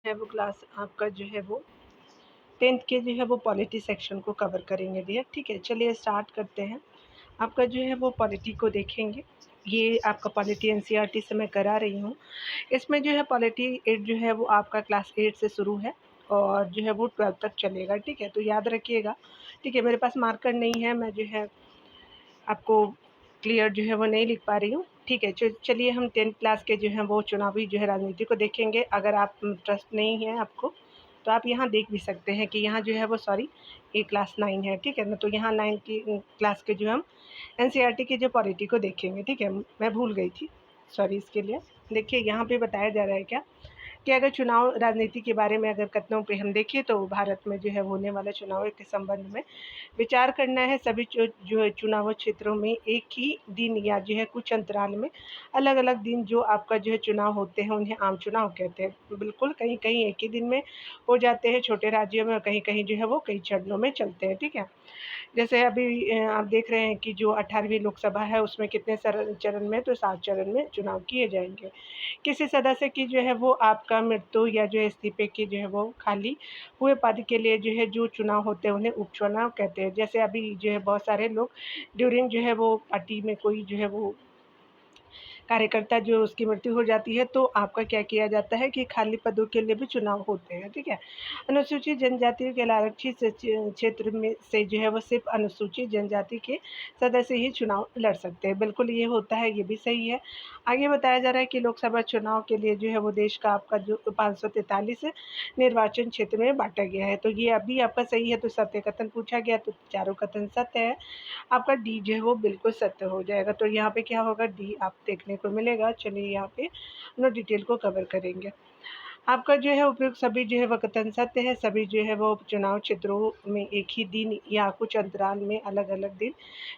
है वो क्लास आपका जो है वो 10th के जो है वो पॉलिटी सेक्शन को कवर करेंगे डियर। ठीक है, चलिए स्टार्ट करते हैं। आपका जो है वो पॉलिटी को देखेंगे। ये आपका पॉलिटी एनसीईआरटी से मैं करा रही हूँ। इसमें जो है पॉलिटी 8 जो है वो आपका क्लास 8 से शुरू है और जो है वो 12 तक चलेगा। ठीक है, तो याद रखिएगा। ठीक है, मेरे पास मार्कर नहीं है, मैं जो है आपको क्लियर जो है वो नहीं लिख पा रही हूँ। ठीक है, चलिए हम 10th क्लास के जो है वो चुनावी जो है राजनीति को देखेंगे। अगर आप ट्रस्ट नहीं है आपको तो आप यहाँ देख भी सकते हैं कि यहाँ जो है वो सॉरी ये क्लास 9 है। ठीक है ना, तो यहाँ 9 की क्लास के जो हम एनसीईआरटी की जो पॉलिटी को देखेंगे। ठीक है, मैं भूल गई थी, सॉरी इसके लिए। देखिए यहाँ पे बताया जा रहा है क्या कि अगर चुनाव राजनीति के बारे में अगर कथनों पे हम देखें तो भारत में जो है होने वाले चुनाव के संबंध में विचार करना है। सभी जो है चुनाव क्षेत्रों में एक ही दिन या जो है कुछ अंतराल में अलग अलग दिन जो आपका जो है चुनाव होते हैं उन्हें आम चुनाव कहते हैं। बिल्कुल, कहीं कहीं एक ही दिन में हो जाते हैं छोटे राज्यों में और कहीं कहीं जो है वो कई चरणों में चलते हैं। ठीक है, जैसे अभी आप देख रहे हैं कि जो 18वीं लोकसभा है उसमें कितने चरण में, तो 7 चरण में चुनाव किए जाएंगे। किसी सदस्य की जो है वो आपका मृत्यु या जो है इस्तीफे की जो है वो खाली हुए पद के लिए जो है जो चुनाव होते हैं उन्हें उपचुनाव कहते हैं। जैसे अभी जो है बहुत सारे लोग ड्यूरिंग जो है वो पार्टी में कोई जो है वो कार्यकर्ता जो उसकी मृत्यु हो जाती है तो आपका क्या किया जाता है कि खाली पदों के लिए भी चुनाव होते हैं। ठीक है, अनुसूचित जनजातियों के आरक्षित क्षेत्र में से जो है वो सिर्फ अनुसूचित जनजाति के सदस्य ही चुनाव लड़ सकते हैं। बिल्कुल ये होता है, ये भी सही है। आगे बताया जा रहा है कि लोकसभा चुनाव के लिए जो है वो देश का आपका जो 543 निर्वाचन क्षेत्र में बांटा गया है। तो ये अभी आपका सही है, तो सत्य कथन पूछा गया तो चारों कथन सत्य है। आपका डी जो है वो बिल्कुल सत्य हो जाएगा। तो यहाँ पे क्या होगा, डी आप देखने को मिलेगा। चलिए यहाँ पे हम डिटेल को कवर करेंगे। आपका जो है उपयुक्त सभी जो है वह कथन सत्य है। सभी जो है वो चुनाव क्षेत्रों में एक ही दिन या कुछ अंतराल में अलग अलग दिन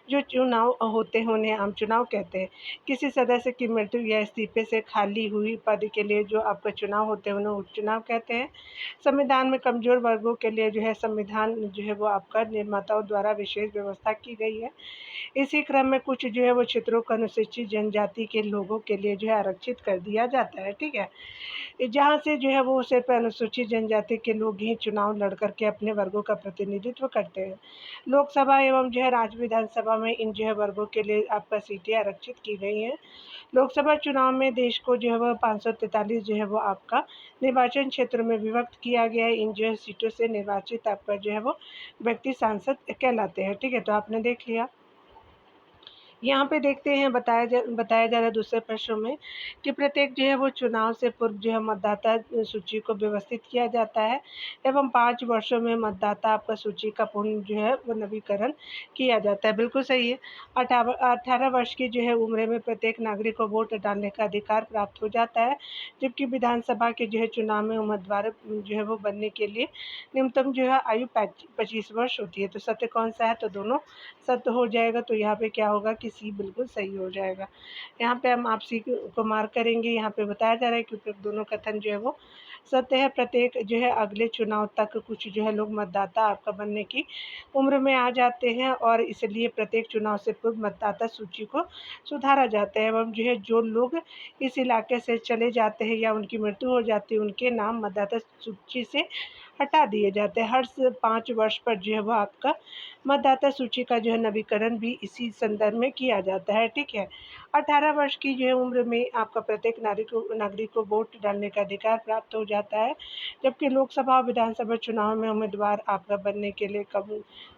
जो चुनाव होते हैं उन्हें आम चुनाव कहते हैं। किसी सदस्य की मृत्यु या इस्तीफे से खाली हुई पद के लिए जो आपका चुनाव होते हैं उन्हें उपचुनाव कहते हैं। संविधान में कमजोर वर्गों के लिए जो है संविधान जो है वो आपका निर्माताओं द्वारा विशेष व्यवस्था की गई है। इसी क्रम में कुछ जो है वो क्षेत्रों को अनुसूचित जनजाति के लोगों के लिए जो है आरक्षित कर दिया जाता है। ठीक है, जहाँ से जो है वो सिर्फ अनुसूचित जनजाति के लोग ही चुनाव लड़ करके अपने वर्गों का प्रतिनिधित्व करते हैं। लोकसभा एवं जो है राज्य विधानसभा में इन जो है वर्गों के लिए आपका सीटें आरक्षित की गई हैं। लोकसभा चुनाव में देश को जो है वह 543 जो है वो आपका निर्वाचन क्षेत्र में विभक्त किया गया है। इन जो है सीटों से निर्वाचित आपका जो है वो व्यक्ति सांसद कहलाते हैं। ठीक है, तो आपने देख लिया। यहाँ पे देखते हैं बताया जा रहा है दूसरे प्रश्न में कि प्रत्येक जो है वो चुनाव से पूर्व जो है मतदाता सूची को व्यवस्थित किया जाता है एवं 5 वर्षों में मतदाता आपका सूची का पूर्ण जो है वो नवीकरण किया जाता है। बिल्कुल सही है। 18 वर्ष की जो है उम्र में प्रत्येक नागरिक को वोट डालने का अधिकार प्राप्त हो जाता है, जबकि विधानसभा के जो है चुनाव में उम्मीदवार जो है वो बनने के लिए न्यूनतम जो है आयु 25 वर्ष होती है। तो सत्य कौन सा है, तो दोनों सत्य हो जाएगा। तो यहाँ पे क्या होगा कि सी बिल्कुल सही हो जाएगा। यहाँ पे हम आप सी को मार्क करेंगे। यहाँ पे बताया जा रहा है कि उपयुक्त दोनों कथन जो है वो सत्य है। प्रत्येक जो है अगले चुनाव तक कुछ जो है लोग मतदाता आपका बनने की उम्र में आ जाते हैं और इसलिए प्रत्येक चुनाव से पूर्व मतदाता सूची को सुधारा जाता है एवं जो है जो लोग इस इलाके से चले जाते हैं या उनकी मृत्यु हो जाती है उनके नाम मतदाता सूची से हटा दिए जाते हैं। हर 5 वर्ष पर जो है वो आपका मतदाता सूची का जो है नवीकरण भी इसी संदर्भ में किया जाता है। ठीक है, 18 वर्ष की जो है उम्र में आपका प्रत्येक नागरिक को वोट डालने का अधिकार प्राप्त हो जाता है, जबकि लोकसभा और विधानसभा चुनाव में उम्मीदवार आपका बनने के लिए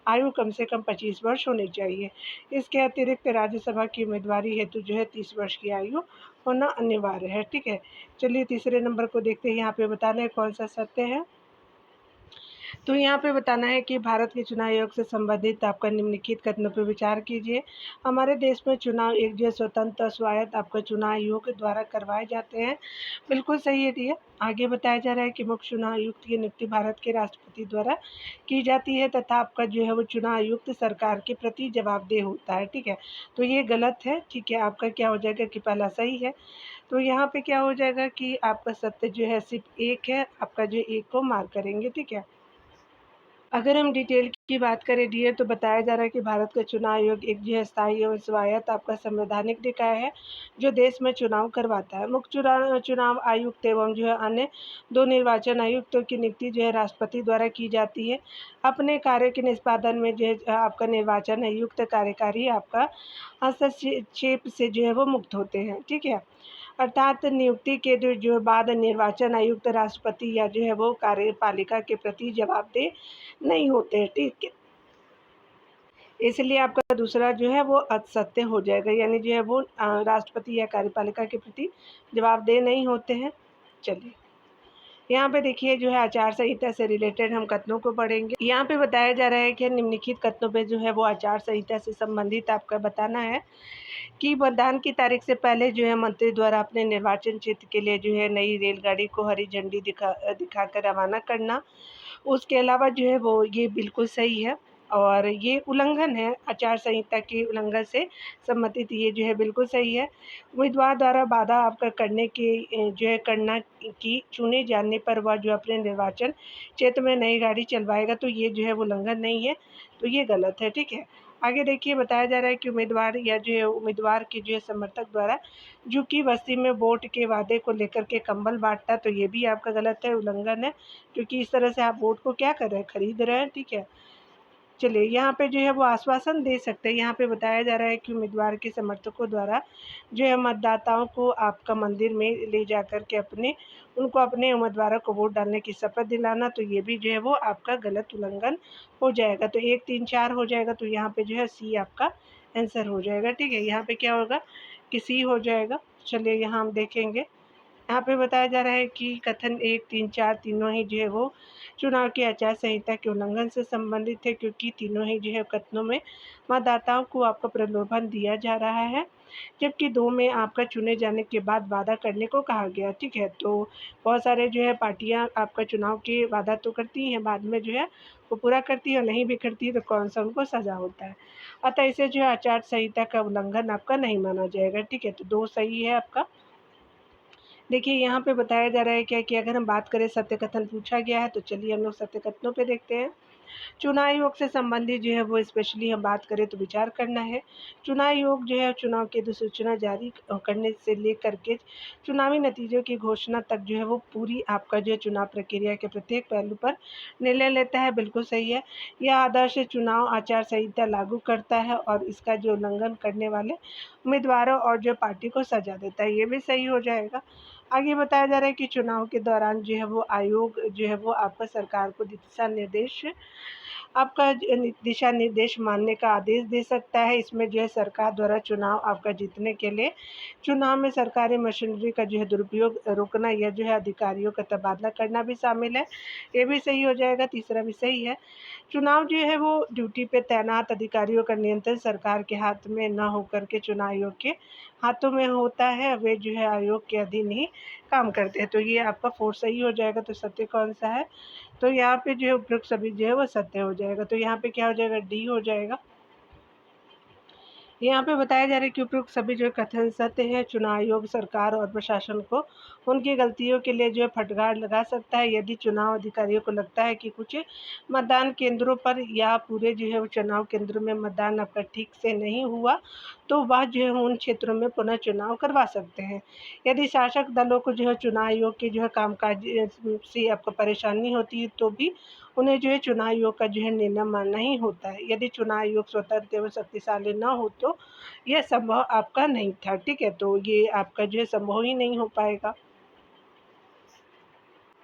आयु कम से कम 25 वर्ष होनी चाहिए। इसके अतिरिक्त राज्यसभा की उम्मीदवारी हेतु जो है 30 वर्ष की आयु होना अनिवार्य है। ठीक है, चलिए तीसरे नंबर को देखते हैं। यहाँ पे बताना है कौन सा सत्य है। तो यहाँ पे बताना है कि भारत के चुनाव आयोग से संबंधित आपका निम्नलिखित कथनों पर विचार कीजिए। हमारे देश में चुनाव एक जो स्वतंत्र स्वायत्त आपका चुनाव आयोग द्वारा करवाए जाते हैं। बिल्कुल सही है दिया। आगे बताया जा रहा है कि मुख्य चुनाव आयुक्त की नियुक्ति भारत के राष्ट्रपति द्वारा की जाती है तथा आपका जो है वो चुनाव आयुक्त सरकार के प्रति जवाबदेह होता है। ठीक है, तो ये गलत है। ठीक है, आपका क्या हो जाएगा कि पहला सही है। तो यहाँ पे क्या हो जाएगा कि आपका सत्य जो है सिर्फ एक है, आपका जो एक को मार्क करेंगे। ठीक है, अगर हम डिटेल की बात करें डियर, तो बताया जा रहा है कि भारत का चुनाव आयोग एक जो है स्थायी एवं स्वायत्त आपका संवैधानिक निकाय है जो देश में चुनाव करवाता है। मुख्य चुनाव आयुक्त एवं जो है अन्य 2 निर्वाचन आयुक्तों की नियुक्ति जो है राष्ट्रपति द्वारा की जाती है। अपने कार्य के निष्पादन में जो है आपका निर्वाचन आयुक्त कार्यकारी आपका हस्तक्षेप से जो है वो मुक्त होते हैं, ठीक है। अर्थात नियुक्ति के जो बाद निर्वाचन आयुक्त राष्ट्रपति या जो है वो कार्यपालिका के प्रति जवाबदेह नहीं होते हैं, ठीक है। इसलिए आपका दूसरा जो है वो असत्य हो जाएगा, यानी जो है वो राष्ट्रपति या कार्यपालिका के प्रति जवाबदेह नहीं होते हैं। चलिए यहाँ पे देखिए जो है आचार संहिता से रिलेटेड हम कथनों को पढ़ेंगे। यहाँ पे बताया जा रहा है कि निम्नलिखित कथनों पे जो है वो आचार संहिता से संबंधित आपका बताना है कि मतदान की तारीख से पहले जो है मंत्री द्वारा अपने निर्वाचन क्षेत्र के लिए जो है नई रेलगाड़ी को हरी झंडी दिखाकर रवाना करना। उसके अलावा जो है वो ये बिल्कुल सही है और ये उल्लंघन है, आचार संहिता के उल्लंघन से संबंधित ये जो है बिल्कुल सही है। उम्मीदवार द्वारा बाधा आपका करने के जो है करना कि चुने जाने पर वह जो अपने निर्वाचन क्षेत्र में नई गाड़ी चलवाएगा, तो ये जो है वो उल्लंघन नहीं है, तो ये गलत है, ठीक है। आगे देखिए बताया जा रहा है कि उम्मीदवार या जो है उम्मीदवार के जो है समर्थक द्वारा झुग्गी बस्ती में वोट के वादे को लेकर के कंबल बांटता, तो ये भी आपका गलत है, उल्लंघन है, क्योंकि इस तरह से आप वोट को क्या कर रहे हैं, खरीद रहे हैं, ठीक है। चलिए यहाँ पे जो है वो आश्वासन दे सकते हैं। यहाँ पे बताया जा रहा है कि उम्मीदवार के समर्थकों द्वारा जो है मतदाताओं को आपका मंदिर में ले जाकर के उनको अपने उम्मीदवारों को वोट डालने की शपथ दिलाना, तो ये भी जो है वो आपका गलत उल्लंघन हो जाएगा। तो 1, 3, 4 हो जाएगा, तो यहाँ पे जो है सी आपका आंसर हो जाएगा, ठीक है। यहाँ पे क्या होगा कि सी हो जाएगा। चलिए यहाँ हम देखेंगे, यहाँ पे बताया जा रहा है कि कथन 1, 3, 4 तीनों ही जो है वो चुनाव की आचार संहिता के उल्लंघन से संबंधित है, क्योंकि तीनों ही जो है कथनों में मतदाताओं को आपका प्रलोभन दिया जा रहा है, जबकि 2 में आपका चुने जाने के बाद वादा करने को कहा गया, ठीक है। तो बहुत सारे जो है पार्टियां आपका चुनाव के वादा तो करती हैं, बाद में जो है वो पूरा करती है और नहीं भी करती है, तो कौन सा उनको सजा होता है। अतः इसे जो है आचार संहिता का उल्लंघन आपका नहीं माना जाएगा, ठीक है। तो 2 सही है आपका। देखिए यहाँ पे बताया जा रहा है क्या कि अगर हम बात करें सत्य कथन पूछा गया है, तो चलिए हम लोग सत्य कथनों पे देखते हैं। चुनाव आयोग से संबंधित जो है वो स्पेशली हम बात करें तो विचार करना है। चुनाव आयोग जो है चुनाव की अधिसूचना जारी करने से लेकर के चुनावी नतीजों की घोषणा तक जो है वो पूरी आपका जो है चुनाव प्रक्रिया के प्रत्येक पहलू पर निर्णय लेता है, बिल्कुल सही है। यह आदर्श चुनाव आचार संहिता लागू करता है और इसका जो उल्लंघन करने वाले उम्मीदवारों और जो पार्टी को सजा देता है, ये भी सही हो जाएगा। आगे बताया जा रहा है कि चुनाव के दौरान जो है वो आयोग जो है वो आपका सरकार को दिशा निर्देश मानने का आदेश दे सकता है। इसमें जो है सरकार द्वारा चुनाव आपका जीतने के लिए चुनाव में सरकारी मशीनरी का जो है दुरुपयोग रोकना या जो है अधिकारियों का तबादला करना भी शामिल है, ये भी सही हो जाएगा। तीसरा भी सही है। चुनाव जो है वो ड्यूटी पे तैनात अधिकारियों का नियंत्रण सरकार के हाथ में न होकर के चुनाव आयोग के हाथों में होता है, वे जो है आयोग के अधीन ही काम करते हैं, तो ये आपका 4 सही हो जाएगा। तो सत्य कौन सा है, तो यहाँ पे जो है उपयुक्त सभी जो है वो सत्य हो जाएगा, तो यहाँ पे क्या हो जाएगा, डी हो जाएगा। यहाँ पे बताया जा रहा है कि उपयुक्त सभी जो कथन सत्य है। चुनाव आयोग सरकार और प्रशासन को उनकी गलतियों के लिए जो है फटकार लगा सकता है। यदि चुनाव अधिकारियों को लगता है कि कुछ मतदान केंद्रों पर या पूरे जो है वो चुनाव केंद्रों में मतदान आपका ठीक से नहीं हुआ, तो वह जो है उन क्षेत्रों में पुनः चुनाव करवा सकते हैं। यदि शासक दलों को जो है चुनाव आयोग के जो है कामकाज से आपको परेशानी होती है, तो भी उन्हें जो है चुनाव आयोग का जो है निर्णय मानना ही होता है। यदि चुनाव आयोग स्वतंत्र एवं शक्तिशाली न हो, तो यह संभव आपका नहीं था, ठीक है। तो ये आपका जो है संभव ही नहीं हो पाएगा।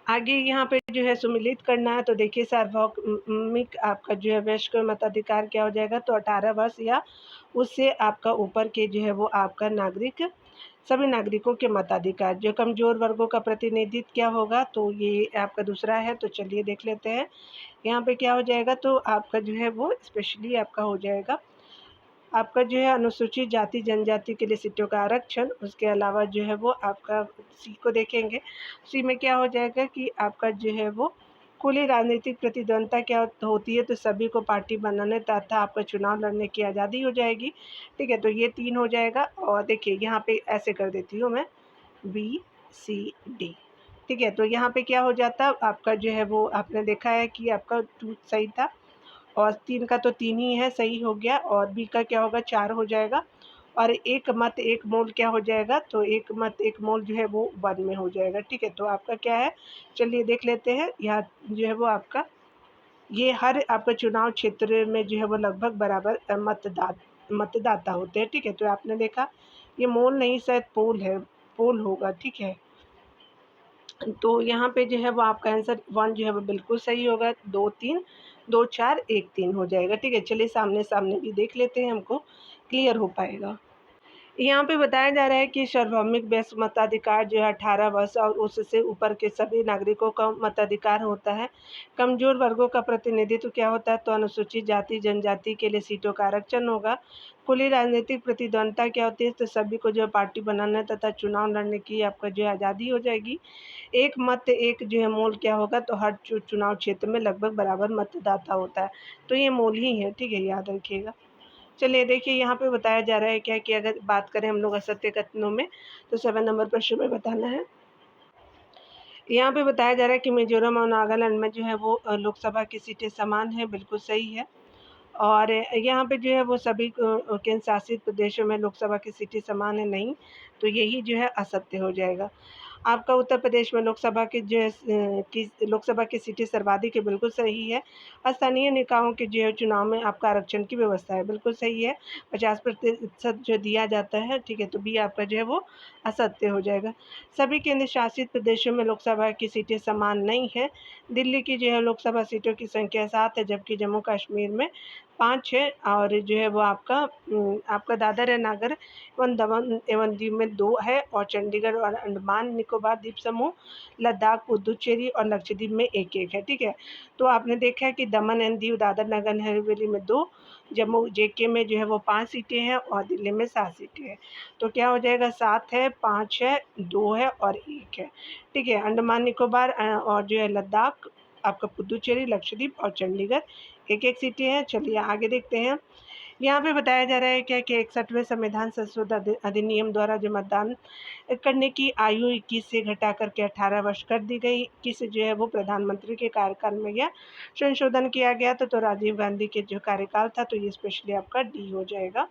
आगे यहाँ पे जो है सुमिलित करना है, तो देखिए सार्वभौमिक आपका जो है वयस्क मताधिकार क्या हो जाएगा, तो 18 वर्ष या उससे आपका ऊपर के जो है वो आपका सभी नागरिकों के मताधिकार। जो कमजोर वर्गों का प्रतिनिधित्व क्या होगा, तो ये आपका दूसरा है। तो चलिए देख लेते हैं यहाँ पे क्या हो जाएगा, तो आपका जो है वो स्पेशली आपका हो जाएगा आपका जो है अनुसूचित जाति जनजाति के लिए सीटों का आरक्षण। उसके अलावा जो है वो आपका सी को देखेंगे, सी में क्या हो जाएगा कि आपका जो है वो खुली राजनीतिक प्रतिद्वंद्विता क्या होती है, तो सभी को पार्टी बनाने तथा आपका चुनाव लड़ने की आज़ादी हो जाएगी, ठीक है। तो ये 3 हो जाएगा। और देखिए यहाँ पे ऐसे कर देती हूँ मैं, बी सी डी, ठीक है। तो यहाँ पे क्या हो जाता आपका जो है वो आपने देखा है कि आपका 2 सही था और 3 का तो 3 ही है, सही हो गया और बी का क्या होगा 4 हो जाएगा और 1 मत 1 मोल क्या हो जाएगा, तो 1 मत 1 मोल जो है वो 1 में हो जाएगा, ठीक है। तो आपका क्या है, चलिए देख लेते हैं। यहाँ जो है वो आपका ये हर आपका चुनाव क्षेत्र में जो है वो लगभग बराबर मतदाता होते हैं, ठीक है। तो आपने देखा ये मोल नहीं शायद पोल है, पोल होगा, ठीक है। तो यहाँ पे जो है वो आपका आंसर 1 जो है वो बिल्कुल सही होगा, 2 3 2 4 1 3 हो जाएगा, ठीक है। चलिए सामने-सामने भी देख लेते हैं, हमको क्लियर हो पाएगा। यहाँ पे बताया जा रहा है कि सार्वभौमिक वयस्क मताधिकार जो है 18 वर्ष और उससे ऊपर के सभी नागरिकों का मताधिकार होता है। कमज़ोर वर्गों का प्रतिनिधित्व क्या होता है, तो अनुसूचित जाति जनजाति के लिए सीटों का आरक्षण होगा। खुली राजनीतिक प्रतिद्वंद्विता क्या होती है, तो सभी को जो है पार्टी बनाना तथा चुनाव लड़ने की आपका जो है आज़ादी हो जाएगी। एक मत एक जो है मोल क्या होगा, तो हर चुनाव क्षेत्र में लगभग बराबर मतदाता होता है। तो ये मोल ही है, ठीक है, याद रखिएगा। चलिए देखिए यहाँ पे बताया जा रहा है क्या कि अगर बात करें हम लोग असत्य कथनों में, तो 7 नंबर प्रश्न में बताना है। यहाँ पे बताया जा रहा है कि मिजोरम और नागालैंड में जो है वो लोकसभा की सीटें समान हैं, बिल्कुल सही है। और यहाँ पे जो है वो सभी केंद्र शासित प्रदेशों में लोकसभा की सीटें समान है, नहीं, तो यही जो है असत्य हो जाएगा। आपका उत्तर प्रदेश में लोकसभा की जो है लोकसभा की सीटें सर्वाधिक है, बिल्कुल सही है। स्थानीय निकायों के जो है चुनाव में आपका आरक्षण की व्यवस्था है, बिल्कुल सही है। 50% जो दिया जाता है, ठीक है, तो बी आपका जो है वो असत्य हो जाएगा। सभी केंद्र शासित प्रदेशों में लोकसभा की सीटें समान नहीं है। दिल्ली की जो है लोकसभा सीटों की संख्या 7 है, जबकि जम्मू कश्मीर में 5 है और जो है वो आपका दादर है नागर एवं दमन एवं दीव में 2 है और चंडीगढ़ और अंडमान निकोबार द्वीप समूह, लद्दाख, पुदुचेरी और लक्षद्वीप में 1-1 है, ठीक है। तो आपने देखा है कि दमन एंड दीव, दादर नगर हवेली में 2, जम्मू जेके में जो है वो 5 सीटें हैं और दिल्ली में 7 सीटें हैं। तो क्या हो जाएगा, 7 है, 5 है, 2 है और 1 है, ठीक है। अंडमान निकोबार और जो है लद्दाख, आपका पुदुचेरी, लक्षद्वीप और चंडीगढ़ 1-1 सीटें हैं। चलिए आगे देखते हैं। यहाँ पे बताया जा रहा है क्या कि 61वें संविधान संशोधन अधिनियम द्वारा जो मतदान करने की आयु 21 से घटा करके 18 वर्ष कर दी गई। 21 से जो है वो प्रधानमंत्री के कार्यकाल में यह संशोधन किया गया था, तो राजीव गांधी के जो कार्यकाल था, तो ये स्पेशली आपका डी हो जाएगा।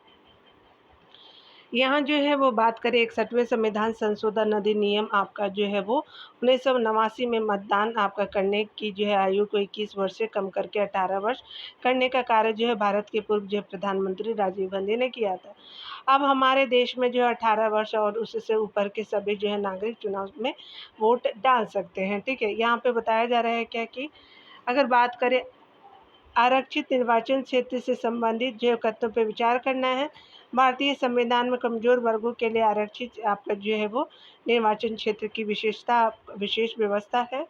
यहाँ जो है वो बात करें 61वें संविधान संशोधन अधिनियम आपका जो है वो 1989 में मतदान आपका करने की जो है आयु को 21 वर्ष से कम करके 18 वर्ष करने का कार्य जो है भारत के पूर्व जो प्रधानमंत्री राजीव गांधी ने किया था। अब हमारे देश में जो है 18 वर्ष और उससे ऊपर के सभी जो है नागरिक चुनाव में वोट डाल सकते हैं, ठीक है। यहाँ पे बताया जा रहा है क्या कि अगर बात करें आरक्षित निर्वाचन क्षेत्र से संबंधित जो कथनों पर विचार करना है। भारतीय संविधान में कमजोर वर्गों के लिए आरक्षित आपका जो है वो निर्वाचन क्षेत्र की विशेष व्यवस्था है।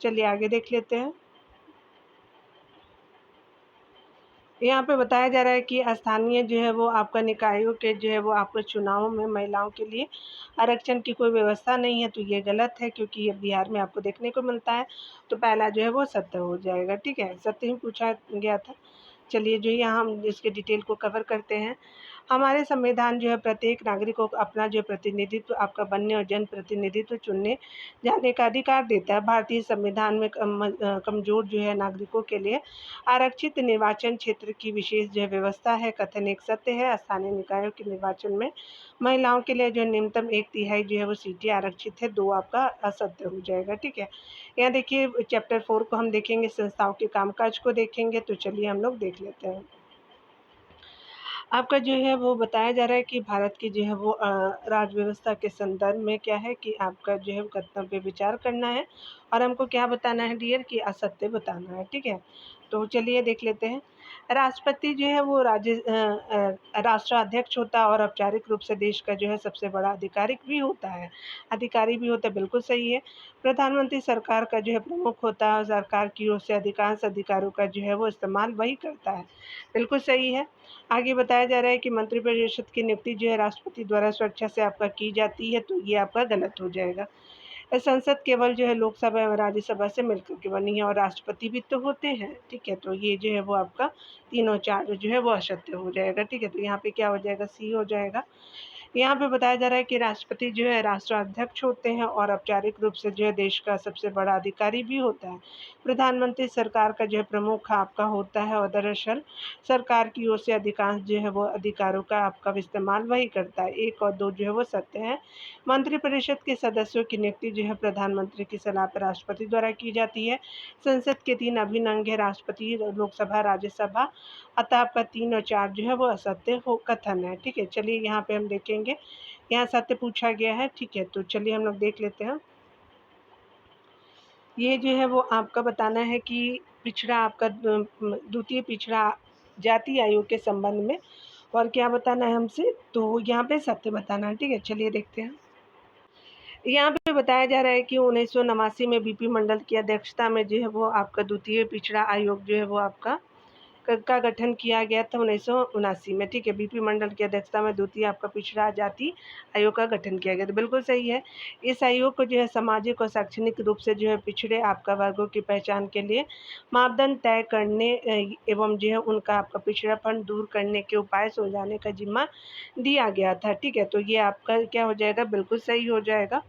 चलिए आगे देख लेते हैं। यहाँ पे बताया जा रहा है कि स्थानीय जो है वो आपका निकायों के जो है वो आपके चुनावों में महिलाओं के लिए आरक्षण की कोई व्यवस्था नहीं है, तो ये गलत है क्योंकि ये बिहार में आपको देखने को मिलता है। तो पहला जो है वो सत्य हो जाएगा, ठीक है, सत्य ही पूछा गया था। चलिए जो यहाँ हम इसके डिटेल को कवर करते हैं। हमारे संविधान जो है प्रत्येक नागरिक को अपना जो प्रतिनिधित्व आपका बनने और जन प्रतिनिधित्व चुनने जाने का अधिकार देता है। भारतीय संविधान में कमजोर जो है नागरिकों के लिए आरक्षित निर्वाचन क्षेत्र की विशेष जो व्यवस्था है। कथन एक सत्य है। स्थानीय निकायों के निर्वाचन में महिलाओं के लिए जो न्यूनतम 1/3 जो है वो सीटें आरक्षित है, 2 आपका असत्य हो जाएगा, ठीक है। यहाँ देखिए चैप्टर 4 को हम देखेंगे, संस्थाओं के कामकाज को देखेंगे, तो चलिए हम लोग देख लेते हैं। आपका जो है वो बताया जा रहा है कि भारत की जो है वो राज्य व्यवस्था के संदर्भ में क्या है कि आपका जो है वो कथनों पे विचार करना है और हमको क्या बताना है डियर कि असत्य बताना है, ठीक है। तो चलिए देख लेते हैं। राष्ट्रपति जो है वो राष्ट्राध्यक्ष होता है और औपचारिक रूप से देश का जो है सबसे बड़ा अधिकारी भी होता है, बिल्कुल सही है। प्रधानमंत्री सरकार का जो है प्रमुख होता है और सरकार की ओर से अधिकांश अधिकारों का जो है वो इस्तेमाल वही करता है, बिल्कुल सही है। आगे बताया जा रहा है कि मंत्रिपरिषद की नियुक्ति जो है राष्ट्रपति द्वारा स्वेच्छा से आपका की जाती है, तो ये आपका गलत हो जाएगा। संसद केवल जो है लोकसभा एवं राज्यसभा से मिलकर के बनी है और राष्ट्रपति भी तो होते हैं, ठीक है। तो ये जो है वो आपका 3 और 4 जो है वो असत्य हो जाएगा, ठीक है। तो यहाँ पे क्या हो जाएगा, सी हो जाएगा। यहाँ पे बताया जा रहा है कि राष्ट्रपति जो है राष्ट्राध्यक्ष होते हैं और औपचारिक रूप से जो है देश का सबसे बड़ा अधिकारी भी होता है। प्रधानमंत्री सरकार का जो है प्रमुख आपका होता है और दरअसल सरकार की ओर से अधिकांश जो है वो अधिकारों का आपका इस्तेमाल वही करता है। 1 और 2 जो है वो सत्य हैं। मंत्रिपरिषद के सदस्यों की नियुक्ति जो है प्रधानमंत्री की सलाह पर राष्ट्रपति द्वारा की जाती है। संसद के 3 अभिन्न अंग है, राष्ट्रपति, लोकसभा, राज्यसभा। अतः आपका 3 और 4 जो है वो असत्य हो कथन है। ठीक है, चलिए यहाँ पे हम देखेंगे। यहाँ सत्य पूछा गया है। ठीक है, तो चलिए हम लोग देख लेते हैं। ये जो है वो आपका बताना है कि पिछड़ा आपका द्वितीय पिछड़ा जाति आयोग के संबंध में और क्या बताना है हमसे, तो यहाँ पे सत्य बताना है। ठीक है, चलिए देखते हैं। यहाँ पे बताया जा रहा है कि 1989 में बीपी मंडल की अध्यक्षता में जो है वो आपका द्वितीय पिछड़ा आयोग जो है वो आपका का गठन किया गया था 1979 में। ठीक है, बीपी मंडल की अध्यक्षता में द्वितीय आपका पिछड़ा जाति आयोग का गठन किया गया था। बिल्कुल सही है। इस आयोग को जो है सामाजिक और शैक्षणिक रूप से जो है पिछड़े आपका वर्गों की पहचान के लिए मापदंड तय करने एवं जो है उनका आपका पिछड़ापन दूर करने के उपाय सुलझाने का जिम्मा दिया गया था। ठीक है, तो ये आपका क्या हो जाएगा, बिल्कुल सही हो जाएगा।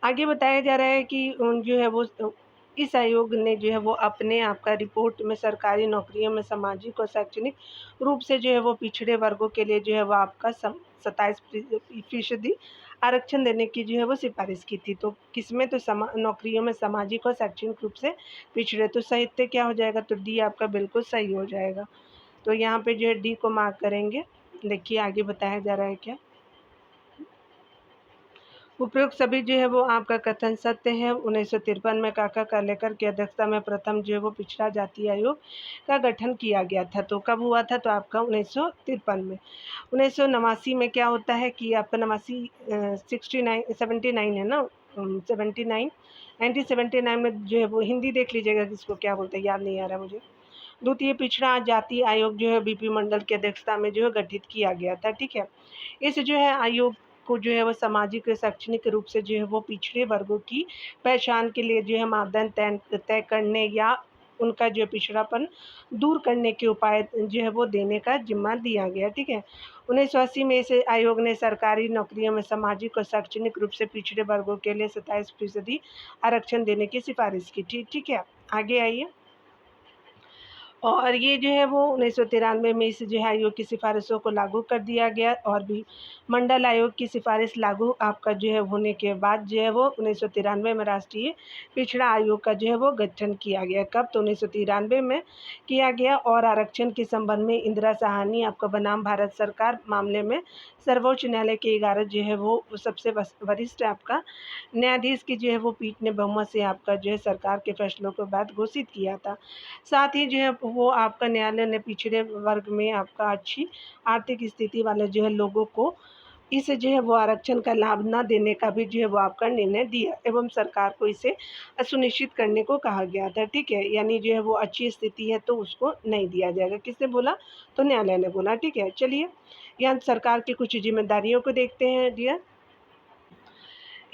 आगे बताया जा रहा है कि जो है वो इस आयोग ने जो है वो अपने आपका रिपोर्ट में सरकारी नौकरियों में सामाजिक और शैक्षणिक रूप से जो है वो पिछड़े वर्गों के लिए जो है वो आपका 27% आरक्षण देने की जो है वो सिफारिश की थी। तो किसमें, तो नौकरियों में सामाजिक और शैक्षणिक रूप से पिछड़े, तो साहित्य क्या हो जाएगा, तो डी आपका बिल्कुल सही हो जाएगा। तो यहाँ पे जो है डी को मार्क करेंगे। देखिए आगे बताया जा रहा है क्या। उपरोक्त सभी जो है वो आपका कथन सत्य है। 1953 में काका कालेकर की अध्यक्षता में प्रथम जो है वो पिछड़ा जाति आयोग का गठन किया गया था। तो कब हुआ था, तो आपका 1953 में। 1989 में क्या होता है कि आपका 79 है ना, 79 1979 में जो है वो हिंदी देख लीजिएगा किसको क्या बोलते हैं, याद नहीं आ रहा मुझे। द्वितीय पिछड़ा जाति आयोग जो है बीपी मंडल की अध्यक्षता में जो है गठित किया गया था। ठीक है, इस जो है आयोग को जो है वो सामाजिक और शैक्षणिक रूप से जो है वो पिछड़े वर्गों की पहचान के लिए जो है मापदंड तय करने या उनका जो पिछड़ापन दूर करने के उपाय जो है वो देने का जिम्मा दिया गया। ठीक है, 1980 में इस आयोग ने सरकारी नौकरियों में सामाजिक और शैक्षणिक रूप से पिछड़े वर्गों के लिए 27% आरक्षण देने की सिफारिश की थी। ठीक है, आगे आइए। और ये जो है वो 1993 में इस जो है आयोग की सिफारिशों को लागू कर दिया गया और भी मंडल आयोग की सिफारिश लागू आपका जो है होने के बाद जो है वो 1993 में राष्ट्रीय पिछड़ा आयोग का जो है वो गठन किया गया। कब, तो 1993 में किया गया। और आरक्षण के संबंध में इंदिरा साहनी आपका बनाम भारत सरकार मामले में सर्वोच्च न्यायालय के 11 जो है वो सबसे वरिष्ठ आपका न्यायाधीश की जो है वो पीठ ने बहुमत से आपका जो है सरकार के फैसलों के बाद घोषित किया था। साथ ही जो है वो आपका न्यायालय ने पिछड़े वर्ग में आपका अच्छी आर्थिक स्थिति वाले जो है लोगों को इसे जो है वो आरक्षण का लाभ न देने का भी जो है वो आपका निर्णय दिया एवं सरकार को इसे सुनिश्चित करने को कहा गया था। ठीक है, यानी जो है वो अच्छी स्थिति है तो उसको नहीं दिया जाएगा। किसने बोला, तो न्यायालय ने बोला। ठीक है, चलिए यहाँ सरकार की कुछ जिम्मेदारियों को देखते हैं डियर।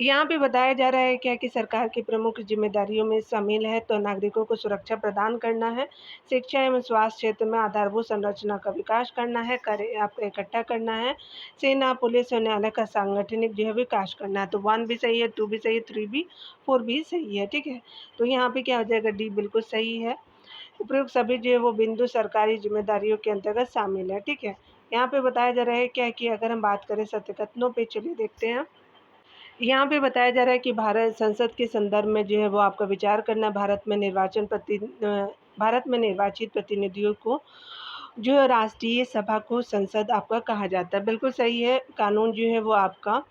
यहाँ पे बताया जा रहा है क्या कि सरकार की प्रमुख जिम्मेदारियों में शामिल है तो नागरिकों को सुरक्षा प्रदान करना है, शिक्षा एवं स्वास्थ्य क्षेत्र में आधारभूत संरचना का विकास करना है, कार्य आपको इकट्ठा करना है, सेना, पुलिस और न्यायालय का सांगठनिक जो है विकास करना है। तो 1 भी सही है, 2 भी सही है, 3 भी, 4 भी सही है। ठीक है, तो यहाँ पे क्या हो जाएगा, डी बिल्कुल सही है। उपयुक्त सभी जो है वो बिंदु सरकारी जिम्मेदारियों के अंतर्गत शामिल है। ठीक है, यहाँ पे बताया जा रहा है क्या कि अगर हम बात करें सत्य कथनों पे, चलिए देखते हैं। यहाँ पे बताया जा रहा है कि भारत संसद के संदर्भ में जो है वो आपका विचार करना, भारत में निर्वाचित प्रतिनिधियों को जो है राष्ट्रीय सभा को संसद आपका कहा जाता है। बिल्कुल सही है। कानून जो है वो आपका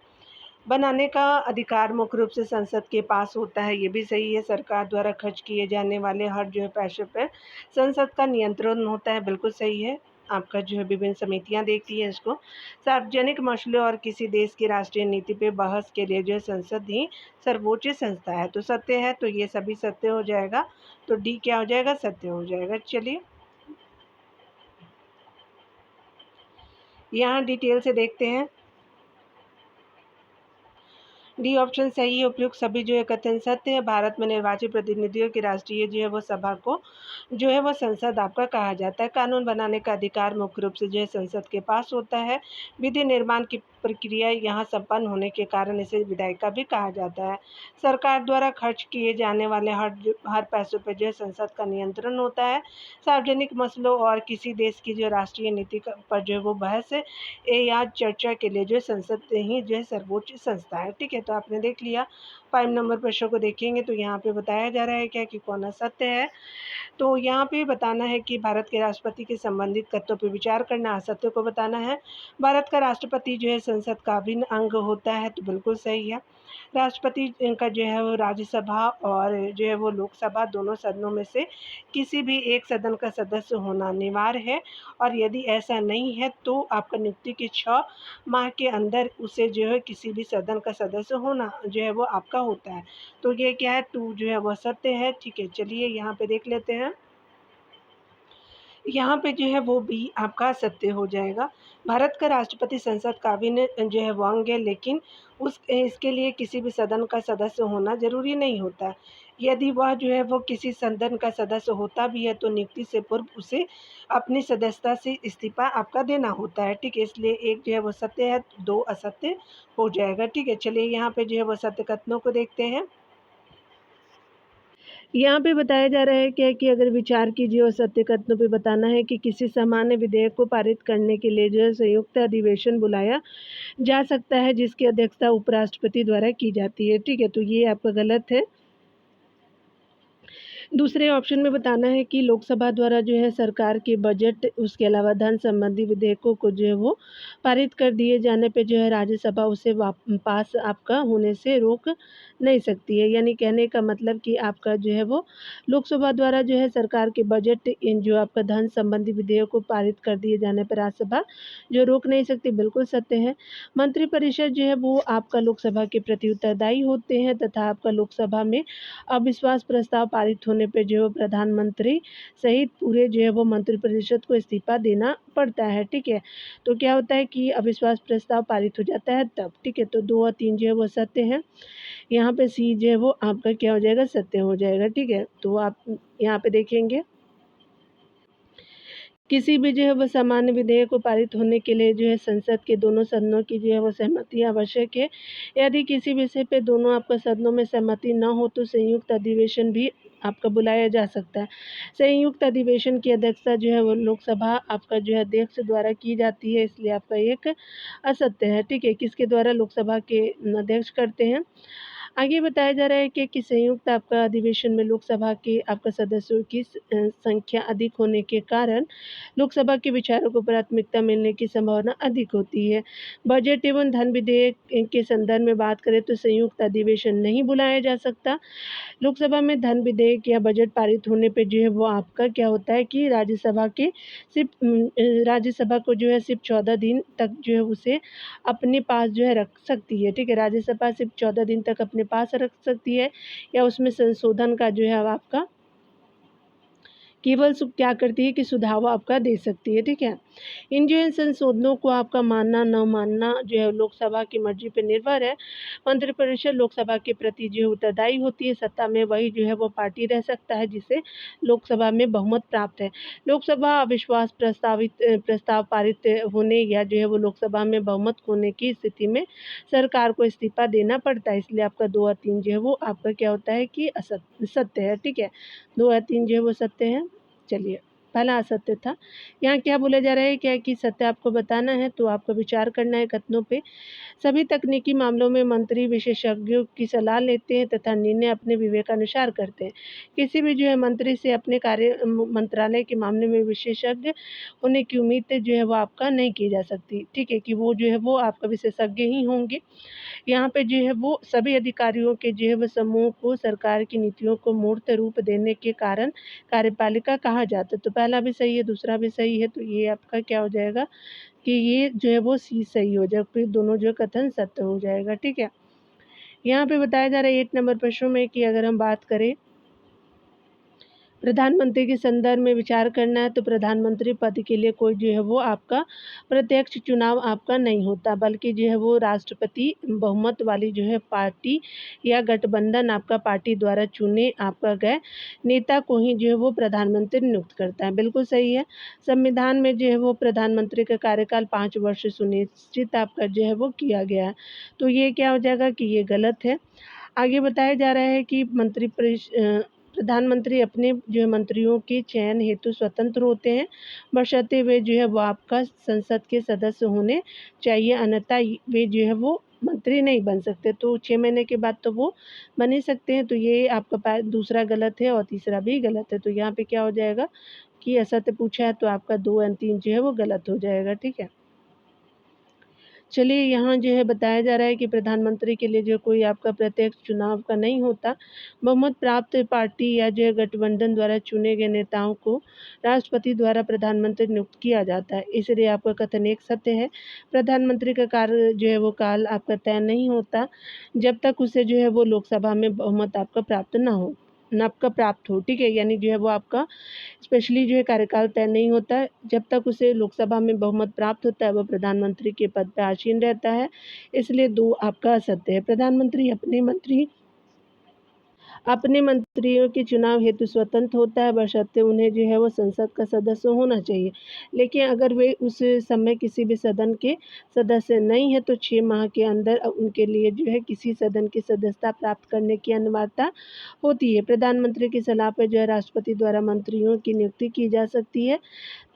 बनाने का अधिकार मुख्य रूप से संसद के पास होता है, ये भी सही है। सरकार द्वारा खर्च किए जाने वाले हर जो है पैसे पर संसद का नियंत्रण होता है, बिल्कुल सही है। आपका जो है विभिन्न समितियां देखती है इसको। सार्वजनिक मसले और किसी देश की राष्ट्रीय नीति पे बहस के लिए जो है संसद ही सर्वोच्च संस्था है। तो सत्य है, तो ये सभी सत्य हो जाएगा। तो डी क्या हो जाएगा, सत्य हो जाएगा। चलिए यहाँ डिटेल से देखते हैं। डी ऑप्शन सही है। उपयुक्त सभी जो है कथन सत्य है। भारत में निर्वाचित प्रतिनिधियों की राष्ट्रीय जो है वो सभा को जो है वो संसद आपका कहा जाता है। कानून बनाने का अधिकार मुख्य रूप से जो है संसद के पास होता है। विधि निर्माण की प्रक्रिया यहाँ संपन्न होने के कारण इसे विधायिका भी कहा जाता है। सरकार द्वारा खर्च किए जाने वाले हर पैसों पर जो है संसद का नियंत्रण होता है। सार्वजनिक मसलों और किसी देश की जो राष्ट्रीय नीति पर जो है वो बहस या चर्चा के लिए जो है संसद ही जो है सर्वोच्च संस्था है। ठीक है, तो आपने देख लिया। 5 नंबर प्रश्न को देखेंगे तो यहाँ पे बताया जा रहा है क्या कि कौन असत्य है। तो यहाँ पे बताना है कि भारत के राष्ट्रपति के संबंधित तथ्यों पर विचार करना, असत्य को बताना है। भारत का राष्ट्रपति जो है संसद का अभिन्न अंग होता है, तो बिल्कुल सही है। राष्ट्रपति का जो है वो राज्यसभा और जो है वो लोकसभा दोनों सदनों में से किसी भी एक सदन का सदस्य होना अनिवार्य है, और यदि ऐसा नहीं है तो आपका नियुक्ति के 6 माह के अंदर उसे जो है किसी भी सदन का सदस्य होना जो है वो आपका होता है। तो ये क्या है, 2 जो है वह सत्य है। ठीक है, चलिए यहाँ पे देख लेते हैं। यहाँ पे जो है वो भी आपका सत्य हो जाएगा। भारत का राष्ट्रपति संसद का अभिन्न जो है वो अंग है, लेकिन इसके लिए किसी भी सदन का सदस्य होना ज़रूरी नहीं होता। यदि वह जो है वो किसी सदन का सदस्य होता भी है तो नियुक्ति से पूर्व उसे अपनी सदस्यता से इस्तीफ़ा आपका देना होता है। ठीक है, इसलिए 1 जो है वो सत्य है, 2 असत्य हो जाएगा। ठीक है, चलिए यहाँ पे जो है वो सत्य कथनों को देखते हैं। यहाँ पे बताया जा रहा है क्या कि अगर विचार कीजिए और सत्य कथनों पे बताना है कि किसी सामान्य विधेयक को पारित करने के लिए जो है संयुक्त अधिवेशन बुलाया जा सकता है जिसकी अध्यक्षता उपराष्ट्रपति द्वारा की जाती है। ठीक है, तो ये आपका गलत है। दूसरे ऑप्शन में बताना है कि लोकसभा द्वारा जो है सरकार के बजट, उसके अलावा धन संबंधी विधेयकों को जो है वो पारित कर दिए जाने पे जो है राज्यसभा उसे पास आपका होने से रोक नहीं सकती है। यानी कहने का मतलब कि आपका जो है वो लोकसभा द्वारा जो है सरकार के बजट इन जो आपका धन संबंधी विधेयक को पारित कर दिए जाने पर राज्यसभा जो रोक नहीं सकती, बिल्कुल सत्य है। मंत्रिपरिषद जो है वो आपका लोकसभा के प्रति उत्तरदायी होते हैं तथा आपका लोकसभा में अविश्वास प्रस्ताव पारित होने पे जो है प्रधानमंत्री सहित पूरे जो है वो मंत्रिपरिषद को इस्तीफा देना पड़ता है। ठीक है, तो क्या होता है कि अविश्वास प्रस्ताव पारित हो जाता है तब। ठीक है, तो 2 और 3 जो है वो सत्य है। यहाँ पे सी जो है वो आपका क्या हो जाएगा, सत्य हो जाएगा। ठीक है, तो आप यहाँ पे देखेंगे किसी भी जो है वो सामान्य विधेयक को पारित होने के लिए जो है संसद के दोनों सदनों की जो है वो सहमति आवश्यक है। यदि किसी विषय पे दोनों आपका सदनों में सहमति न हो तो संयुक्त अधिवेशन भी आपका बुलाया जा सकता है। संयुक्त अधिवेशन की अध्यक्षता जो है वो लोकसभा आपका जो है अध्यक्ष द्वारा की जाती है, इसलिए आपका एक असत्य है। ठीक है, किसके द्वारा, लोकसभा के अध्यक्ष करते हैं। आगे बताया जा रहा है कि संयुक्त आपका अधिवेशन में लोकसभा के आपका सदस्यों की संख्या अधिक होने के कारण लोकसभा के विचारों को प्राथमिकता मिलने की संभावना अधिक होती है। बजट एवं धन विधेयक के संदर्भ में बात करें तो संयुक्त अधिवेशन नहीं बुलाया जा सकता। लोकसभा में धन विधेयक या बजट पारित होने पे जो है वो आपका क्या होता है कि राज्यसभा को जो है सिर्फ 14 दिन तक जो है उसे अपने पास जो है रख सकती है। ठीक है, राज्यसभा सिर्फ 14 दिन तक अपने पास रख सकती है या उसमें संशोधन का जो है आपका केवल क्या करती है कि सुझाव आपका दे सकती है। ठीक है, इन जो इन संशोधनों को आपका मानना न मानना जो है लोकसभा की मर्जी पर निर्भर है। मंत्रिपरिषद लोकसभा के प्रति जो उत्तरदायी होती है। सत्ता में वही जो है वो पार्टी रह सकता है जिसे लोकसभा में बहुमत प्राप्त है। लोकसभा अविश्वास प्रस्ताव पारित होने या जो है वो लोकसभा में बहुमत होने की स्थिति में सरकार को इस्तीफा देना पड़ता है, इसलिए आपका 2 और 3 जो है वो आपका क्या होता है कि सत्य है। ठीक है, 2 और 3 जो है वो सत्य है। चलिए, पहला असत्य था। यहाँ क्या बोला जा रहा है क्या कि सत्य आपको बताना है, तो आपको विचार करना है कथनों पे। सभी तकनीकी मामलों में मंत्री विशेषज्ञों की सलाह लेते हैं तथा निर्णय अपने विवेकानुसार करते हैं। किसी भी जो है मंत्री से अपने मंत्रालय के मामले में विशेषज्ञ होने की उम्मीद जो है वो आपका नहीं की जा सकती। ठीक है, कि वो जो है वो आपका विशेषज्ञ ही होंगे। यहाँ पे जो है वो सभी अधिकारियों के जो है वो समूह को सरकार की नीतियों को मूर्त रूप देने के कारण कार्यपालिका कहा जाता है। तो पहला भी सही है, दूसरा भी सही है, तो ये आपका क्या हो जाएगा कि ये जो है वो सी सही हो जाएगा, फिर दोनों जो कथन सत्य हो जाएगा। ठीक है, यहाँ पे बताया जा रहा है 1 नंबर प्रश्न में कि अगर हम बात करें प्रधानमंत्री के संदर्भ में विचार करना है तो प्रधानमंत्री पद के लिए कोई जो है वो आपका प्रत्यक्ष चुनाव आपका नहीं होता, बल्कि जो है वो राष्ट्रपति बहुमत वाली जो है पार्टी या गठबंधन आपका पार्टी द्वारा चुने आपका गए नेता को ही जो है वो प्रधानमंत्री नियुक्त करता है। बिल्कुल सही है। संविधान में जो है वो प्रधानमंत्री का कार्यकाल 5 वर्ष सुनिश्चित आपका जो है वो किया गया है। तो ये क्या हो जाएगा कि ये गलत है। आगे बताया जा रहा है कि प्रधानमंत्री अपने जो है मंत्रियों के चयन हेतु स्वतंत्र होते हैं, बशर्ते वे जो है वो आपका संसद के सदस्य होने चाहिए, अन्यथा वे जो है वो मंत्री नहीं बन सकते। तो 6 महीने के बाद तो वो बन ही सकते हैं। तो ये आपका दूसरा गलत है और तीसरा भी गलत है। तो यहाँ पे क्या हो जाएगा कि असत्य पूछा है तो आपका 2 और 3 जो है वो गलत हो जाएगा। ठीक है। चलिए यहाँ जो है बताया जा रहा है कि प्रधानमंत्री के लिए जो कोई आपका प्रत्यक्ष चुनाव का नहीं होता, बहुमत प्राप्त पार्टी या जो है गठबंधन द्वारा चुने गए नेताओं को राष्ट्रपति द्वारा प्रधानमंत्री नियुक्त किया जाता है। इसलिए आपका कथन एक सत्य है। प्रधानमंत्री का कार्य जो है वो काल आपका तय नहीं होता, जब तक उसे जो है वो लोकसभा में बहुमत आपका प्राप्त हो। ठीक है, यानी जो है वो आपका स्पेशली जो है कार्यकाल तय नहीं होता है, जब तक उसे लोकसभा में बहुमत प्राप्त होता है वह प्रधानमंत्री के पद पर आसीन रहता है। इसलिए 2 आपका असत्य है। प्रधानमंत्री अपने मंत्रियों के चुनाव हेतु स्वतंत्र होता है, बशर्ते उन्हें जो है वो संसद का सदस्य होना चाहिए। लेकिन अगर वे उस समय किसी भी सदन के सदस्य नहीं है तो 6 माह के अंदर उनके लिए जो है किसी सदन की सदस्यता प्राप्त करने की अनिवार्यता होती है। प्रधानमंत्री की सलाह पर जो है राष्ट्रपति द्वारा मंत्रियों की नियुक्ति की जा सकती है।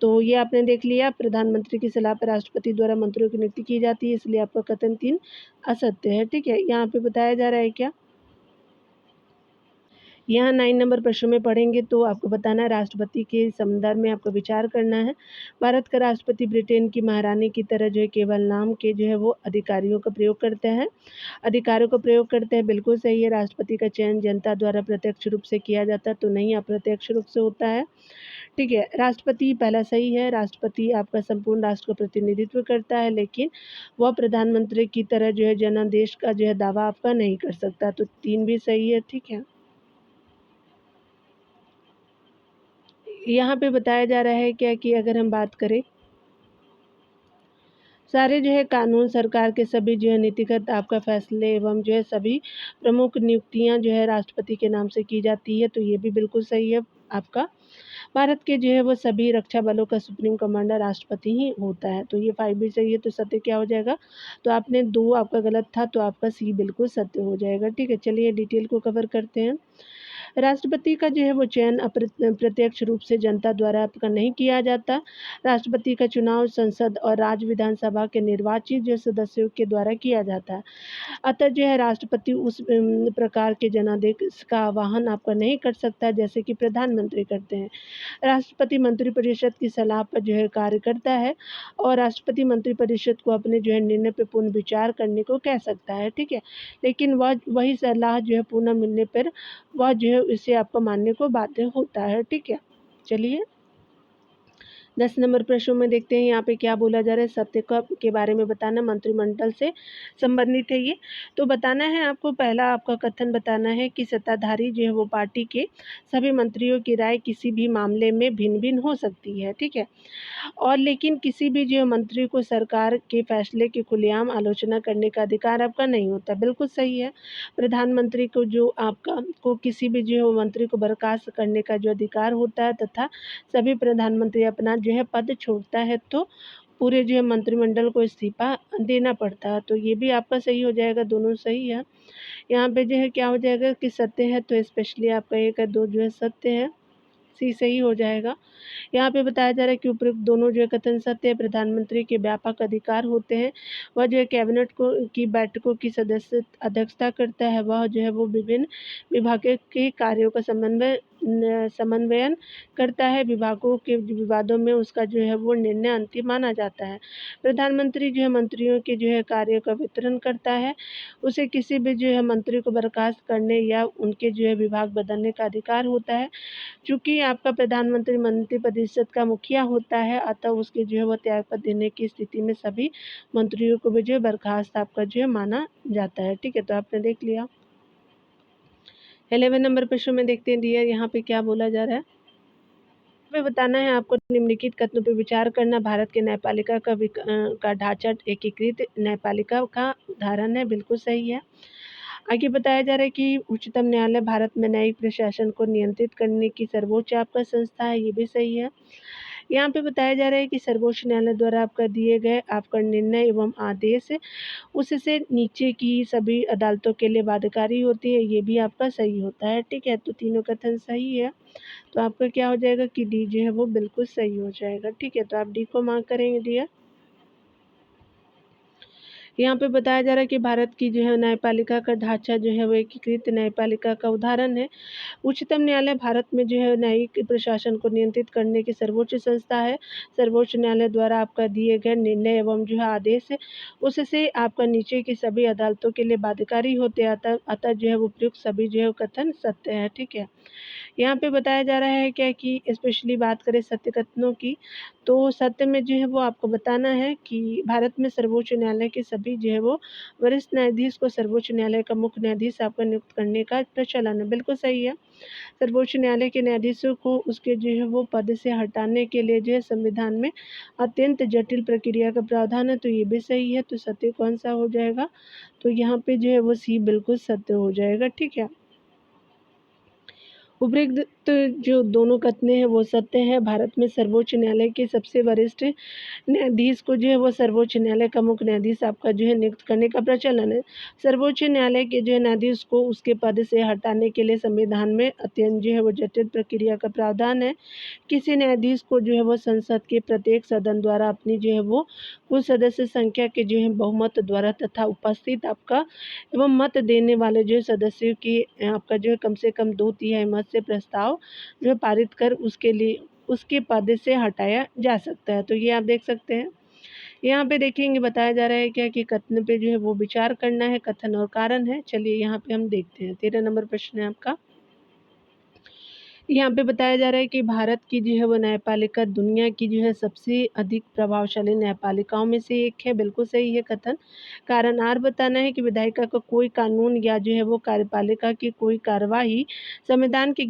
तो ये आपने देख लिया, प्रधानमंत्री की सलाह पर राष्ट्रपति द्वारा मंत्रियों की नियुक्ति की जाती है, इसलिए आपका कथन 3 असत्य है। ठीक है, यहाँ पे बताया जा रहा है क्या, यहाँ 9 नंबर प्रश्न में पढ़ेंगे तो आपको बताना है राष्ट्रपति के संदर्भ में आपको विचार करना है। भारत का राष्ट्रपति ब्रिटेन की महारानी की तरह जो है केवल नाम के जो है वो अधिकारों का प्रयोग करते हैं। बिल्कुल सही है। राष्ट्रपति का चयन जनता द्वारा प्रत्यक्ष रूप से किया जाता है तो नहीं अप्रत्यक्ष रूप से होता है। ठीक है, राष्ट्रपति पहला सही है। राष्ट्रपति आपका संपूर्ण राष्ट्र का प्रतिनिधित्व करता है, लेकिन वह प्रधानमंत्री की तरह जो है जनादेश का जो है दावा आपका नहीं कर सकता। तो 3 भी सही है। ठीक है, यहाँ पे बताया जा रहा है क्या कि अगर हम बात करें सारे जो है कानून सरकार के सभी जो है नीतिगत आपका फैसले एवं जो है सभी प्रमुख नियुक्तियां जो है राष्ट्रपति के नाम से की जाती है, तो ये भी बिल्कुल सही है आपका। भारत के जो है वो सभी रक्षा बलों का सुप्रीम कमांडर राष्ट्रपति ही होता है, तो ये 5 भी सही है। तो सत्य क्या हो जाएगा, तो आपने 2 आपका गलत था, तो आपका सी बिल्कुल सत्य हो जाएगा। ठीक है, चलिए डिटेल को कवर करते हैं। राष्ट्रपति का जो है वो चयन प्रत्यक्ष रूप से जनता द्वारा आपका नहीं किया जाता। राष्ट्रपति का चुनाव संसद और राज्य विधानसभा के निर्वाचित जो सदस्यों के द्वारा किया जाता है। अतः जो है राष्ट्रपति उस प्रकार के जनादेश का आह्वान आपका नहीं कर सकता जैसे कि प्रधानमंत्री करते हैं। राष्ट्रपति मंत्रिपरिषद की सलाह पर जो है कार्य करता है और राष्ट्रपति मंत्रिपरिषद को अपने जो है निर्णय पर पुनः विचार करने को कह सकता है। ठीक है, लेकिन वही सलाह जो है पुनः मिलने पर वह जो है इसे आपको मानने को बाध्य होता है। ठीक है, चलिए 10 नंबर प्रश्न में देखते हैं यहाँ पे क्या बोला जा रहा है। सत्य के बारे में बताना, मंत्रिमंडल से संबंधित है ये। तो बताना है आपको, पहला आपका कथन बताना है कि सत्ताधारी जो है वो पार्टी के सभी मंत्रियों की राय किसी भी मामले में भिन्न भिन्न हो सकती है। ठीक है, और लेकिन किसी भी जो मंत्री को सरकार के फैसले की खुलेआम आलोचना करने का अधिकार आपका नहीं होता। बिल्कुल सही है। प्रधानमंत्री को जो आपका को किसी भी जो मंत्री को बर्खास्त करने का जो अधिकार होता है, तथा सभी प्रधानमंत्री अपना जो है पद छोड़ता है तो पूरे जो है मंत्रिमंडल को इस्तीफा देना पड़ता है। तो ये भी आपका सही हो जाएगा, दोनों सही है। यहाँ पे जो है क्या हो जाएगा कि सत्य है, तो स्पेशली आपका 1 और 2 जो है सत्य है, सी सही हो जाएगा। यहाँ पे बताया जा रहा है कि उपरोक्त दोनों जो है कथन सत्य है। प्रधानमंत्री के व्यापक अधिकार होते हैं, वह जो है कैबिनेट की बैठकों की सदस्य अध्यक्षता करता है, वह जो है वो विभिन्न विभागों के कार्यों का समन्वयन करता है, विभागों के विवादों में उसका जो है वो निर्णय अंतिम माना जाता है। प्रधानमंत्री जो है मंत्रियों के जो है कार्य का वितरण करता है, उसे किसी भी जो है मंत्री को बर्खास्त करने या उनके जो है विभाग बदलने का अधिकार होता है। चूँकि आपका प्रधानमंत्री मंत्रिपरिषद का मुखिया होता है, अतः उसके जो है वो त्यागपत्र देने की स्थिति में सभी मंत्रियों को भी जो है बर्खास्त आपका जो है माना जाता है। ठीक है, तो आपने देख लिया। 11 नंबर प्रश्न में देखते हैं डियर, यहाँ पे क्या बोला जा रहा है। में बताना है आपको निम्नलिखित कथनों पर विचार करना। भारत के न्यायपालिका का ढांचा एकीकृत न्यायपालिका का उदाहरण है, बिल्कुल सही है। आगे बताया जा रहा है कि उच्चतम न्यायालय भारत में न्यायिक प्रशासन को नियंत्रित करने की सर्वोच्च आपका संस्था है, ये भी सही है। यहाँ पे बताया जा रहा है कि सर्वोच्च न्यायालय द्वारा आपका दिए गए आपका निर्णय एवं आदेश उससे नीचे की सभी अदालतों के लिए बाध्यकारी होती है, ये भी आपका सही होता है। ठीक है, तो तीनों कथन सही है, तो आपका क्या हो जाएगा कि डी जो है वो बिल्कुल सही हो जाएगा। ठीक है, तो आप डी को मार्क करेंगे डियर। यहाँ पे बताया जा रहा है कि भारत की जो है न्यायपालिका का ढांचा जो है वो एकीकृत न्यायपालिका का उदाहरण है। उच्चतम न्यायालय भारत में जो है न्यायिक प्रशासन को नियंत्रित करने की सर्वोच्च संस्था है। सर्वोच्च न्यायालय द्वारा आपका दिए गए निर्णय एवं जो है आदेश उससे आपका नीचे की सभी अदालतों के लिए बाध्यकारी होते हैं, अतः जो है उपयुक्त सभी जो है कथन सत्य है। ठीक है, यहाँ पे बताया जा रहा है क्या कि स्पेशली बात करें सत्य कथनों की, तो सत्य में जो है वो आपको बताना है कि भारत में सर्वोच्च न्यायालय के सभी जो है वो वरिष्ठ न्यायाधीश को सर्वोच्च न्यायालय का मुख्य न्यायाधीश आपका नियुक्त करने का प्रचलन है, बिल्कुल सही है। सर्वोच्च न्यायालय के न्यायाधीशों को उसके जो है वो पद से हटाने के लिए जो है संविधान में अत्यंत जटिल प्रक्रिया का प्रावधान है, तो ये भी सही है। तो सत्य कौन सा हो जाएगा, तो यहाँ पे जो है वो सी बिल्कुल सत्य हो जाएगा। ठीक है, उपरोक्त जो दोनों कथन हैं वो सत्य है। भारत में सर्वोच्च न्यायालय के सबसे वरिष्ठ न्यायाधीश को जो है वो सर्वोच्च न्यायालय का मुख्य न्यायाधीश आपका जो है नियुक्त करने का प्रचलन है। सर्वोच्च न्यायालय के जो है न्यायाधीश को उसके पद से हटाने के लिए संविधान में अत्यंत जो है वो जटिल प्रक्रिया का प्रावधान है। किसी न्यायाधीश को जो है वो संसद के प्रत्येक सदन द्वारा अपनी जो है वो कुल सदस्य संख्या के जो है बहुमत द्वारा तथा उपस्थित आपका एवं मत देने वाले जो सदस्यों की आपका जो है कम से कम 2/3 मत से प्रस्ताव जो है पारित कर उसके लिए उसके पद से हटाया जा सकता है। तो ये आप देख सकते हैं। यहाँ पे देखेंगे बताया जा रहा है क्या कि कथन पे जो है वो विचार करना है, कथन और कारण है। चलिए यहाँ पे हम देखते हैं। 13 नंबर प्रश्न है आपका। यहाँ पे बताया जा रहा है कि भारत की जो है वो न्यायपालिका दुनिया की जो है सबसे अधिक प्रभावशाली न्यायपालिकाओं में से एक है, बिल्कुल सही है कथन। कारण आर बताना है कि विधायिका का कोई कानून या जो है वो कार्यपालिका की कोई कार्यवाही संविधान के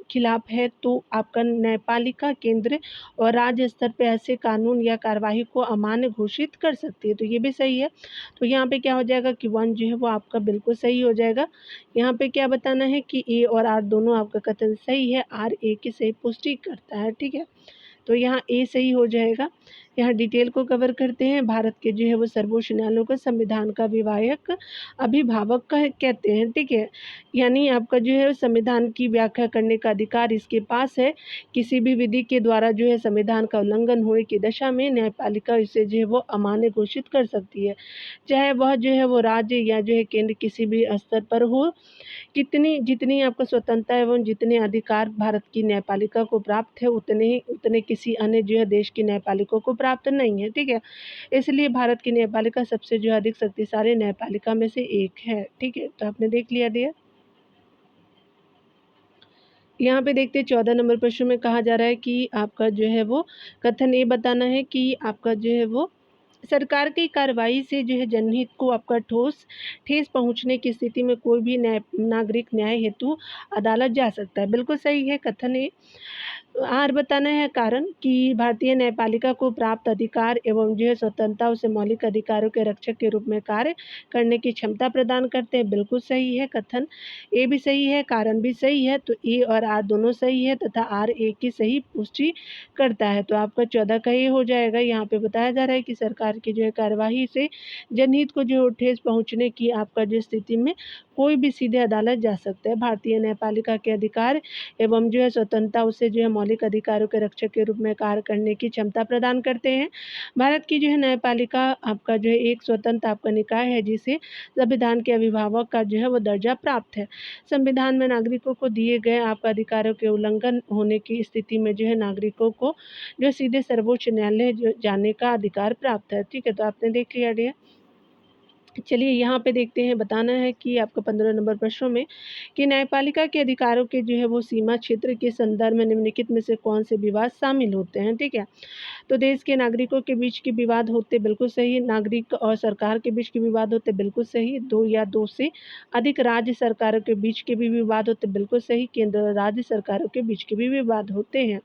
खिलाफ है तो आपका न्यायपालिका केंद्र और राज्य स्तर पर ऐसे कानून या कार्यवाही को अमान्य घोषित कर सकती है, तो ये भी सही है। तो यहाँ पे क्या हो जाएगा कि 1 जो है वो आपका बिल्कुल सही हो जाएगा। यहाँ पे क्या बताना है कि ए और आर दोनों आपका कथन सही है, आर ए की सही पुष्टि करता है। ठीक है, तो यहाँ ए सही हो जाएगा। यहाँ डिटेल को कवर करते हैं। भारत के जो है वो सर्वोच्च न्यायालय को संविधान का विवाहक अभिभावक कहते हैं। ठीक है, यानी आपका जो है संविधान की व्याख्या करने का अधिकार इसके पास है। किसी भी विधि के द्वारा जो है संविधान का उल्लंघन होने की दशा में न्यायपालिका इसे जो है वो अमान्य घोषित कर सकती है, चाहे वह जो है वो राज्य या जो है केंद्र किसी भी स्तर पर हो। जितनी आपको स्वतंत्रता एवं जितने अधिकार भारत की न्यायपालिका को प्राप्त है उतने किसी अन्य जो है देश की न्यायपालिका को प्राप्त नहीं है। ठीक है, इसलिए भारत की न्यायपालिका सबसे जो अधिक शक्तिशाली न्यायपालिका में से एक है। ठीक है, तो आपने देख लिया डियर। यहाँ पे देखते हैं 14 नंबर प्रश्न में कहा जा रहा है कि आपका जो है वो कथन ये बताना है कि आपका जो है वो सरकार की कार्रवाई से जो है जनहित को आपका ठेस पहुंचने की स्थिति में कोई भी नागरिक न्याय हेतु अदालत जा सकता है, बिल्कुल सही है कथन है। आर बताना है कारण कि भारतीय न्यायपालिका को प्राप्त अधिकार एवं जो है स्वतंत्रता उसे मौलिक अधिकारों के रक्षक के रूप में कार्य करने की क्षमता प्रदान करते हैं, बिल्कुल सही है कथन। ए भी सही है, कारण भी सही है, तो ए और आर दोनों सही है तथा आर ए की सही पुष्टि करता है, तो आपका 14 का ये हो जाएगा। यहाँ पे बताया जा रहा है कि सरकार की जो है कार्यवाही से जनहित को जो ठेस पहुँचने की आपका जो स्थिति में कोई भी सीधे अदालत जा सकता है। भारतीय न्यायपालिका के अधिकार एवं जो है स्वतंत्रता उसे जो है मौलिक अधिकारों के रक्षक के रूप में कार्य करने की क्षमता प्रदान करते हैं। भारत की जो है न्यायपालिका आपका जो है एक स्वतंत्र आपका निकाय है जिसे संविधान के अभिभावक का जो है वो दर्जा प्राप्त है। संविधान में नागरिकों को दिए गए आपका अधिकारों के उल्लंघन होने की स्थिति में जो है नागरिकों को जो सीधे सर्वोच्च न्यायालय जाने का अधिकार प्राप्त है। ठीक है, तो आपने देख लिया डियर। चलिए यहाँ पे देखते हैं, बताना है कि आपका 15 नंबर प्रश्नों में कि न्यायपालिका के अधिकारों के जो है वो सीमा क्षेत्र के संदर्भ में निम्नलिखित में से कौन से विवाद शामिल होते हैं, ठीक है। तो देश के नागरिकों के बीच के विवाद होते, बिल्कुल सही। नागरिक और सरकार के बीच के विवाद होते, बिल्कुल सही। दो या दो से अधिक राज्य सरकारों के बीच के भी विवाद होते, बिल्कुल सही। केंद्र और राज्य सरकारों के बीच के भी विवाद होते हैं।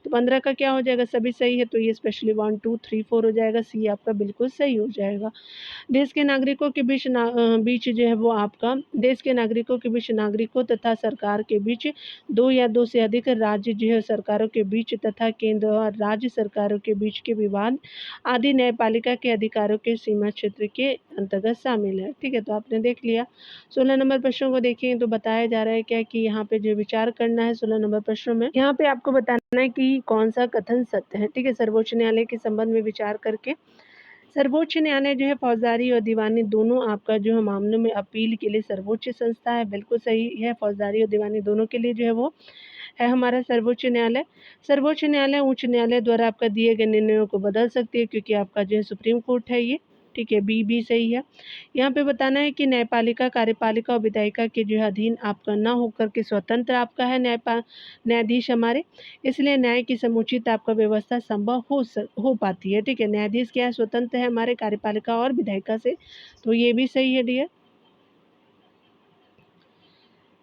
तो 15 का क्या हो जाएगा, सभी सही है, तो ये स्पेशली 1 2 3 4 हो जाएगा, सी आपका बिल्कुल सही हो जाएगा। देश के नागरिकों के बीच जो है वो आपका देश के नागरिकों के बीच नागरिकों तथा सरकार के बीच, दो या दो से अधिक राज्य जो है सरकारों के बीच तथा केंद्र और राज्य सरकारों के बीच के विवाद आदि न्यायपालिका के अधिकारों के सीमा क्षेत्र के अंतर्गत शामिल है, ठीक है। तो आपने देख लिया। 16 नंबर प्रश्नों को देखें तो बताया जा रहा है क्या कि यहाँ पे जो विचार करना है 16 नंबर प्रश्नों में, यहाँ पे आपको बताना है कि कौन सा कथन सत्य है, ठीक है। सर्वोच्च न्यायालय के संबंध में विचार करके, सर्वोच्च न्यायालय जो है फौजदारी और दीवानी दोनों आपका जो है मामलों में अपील के लिए सर्वोच्च संस्था है, बिल्कुल सही है। फौजदारी और दीवानी दोनों के लिए जो है वो है हमारा सर्वोच्च न्यायालय। सर्वोच्च न्यायालय उच्च न्यायालय द्वारा आपका दिए गए निर्णयों को बदल सकती है, क्योंकि आपका जो है सुप्रीम कोर्ट है ये, ठीक है। बी भी सही है। यहाँ पे बताना है कि न्यायपालिका कार्यपालिका और विधायिका के जो है अधीन आपका ना होकर के स्वतंत्र आपका है न्यायाधीश हमारे, इसलिए न्याय की समुचित आपका व्यवस्था संभव हो पाती है, ठीक है। न्यायाधीश क्या है, स्वतंत्र है हमारे कार्यपालिका और विधायिका से, तो ये भी सही है डियर।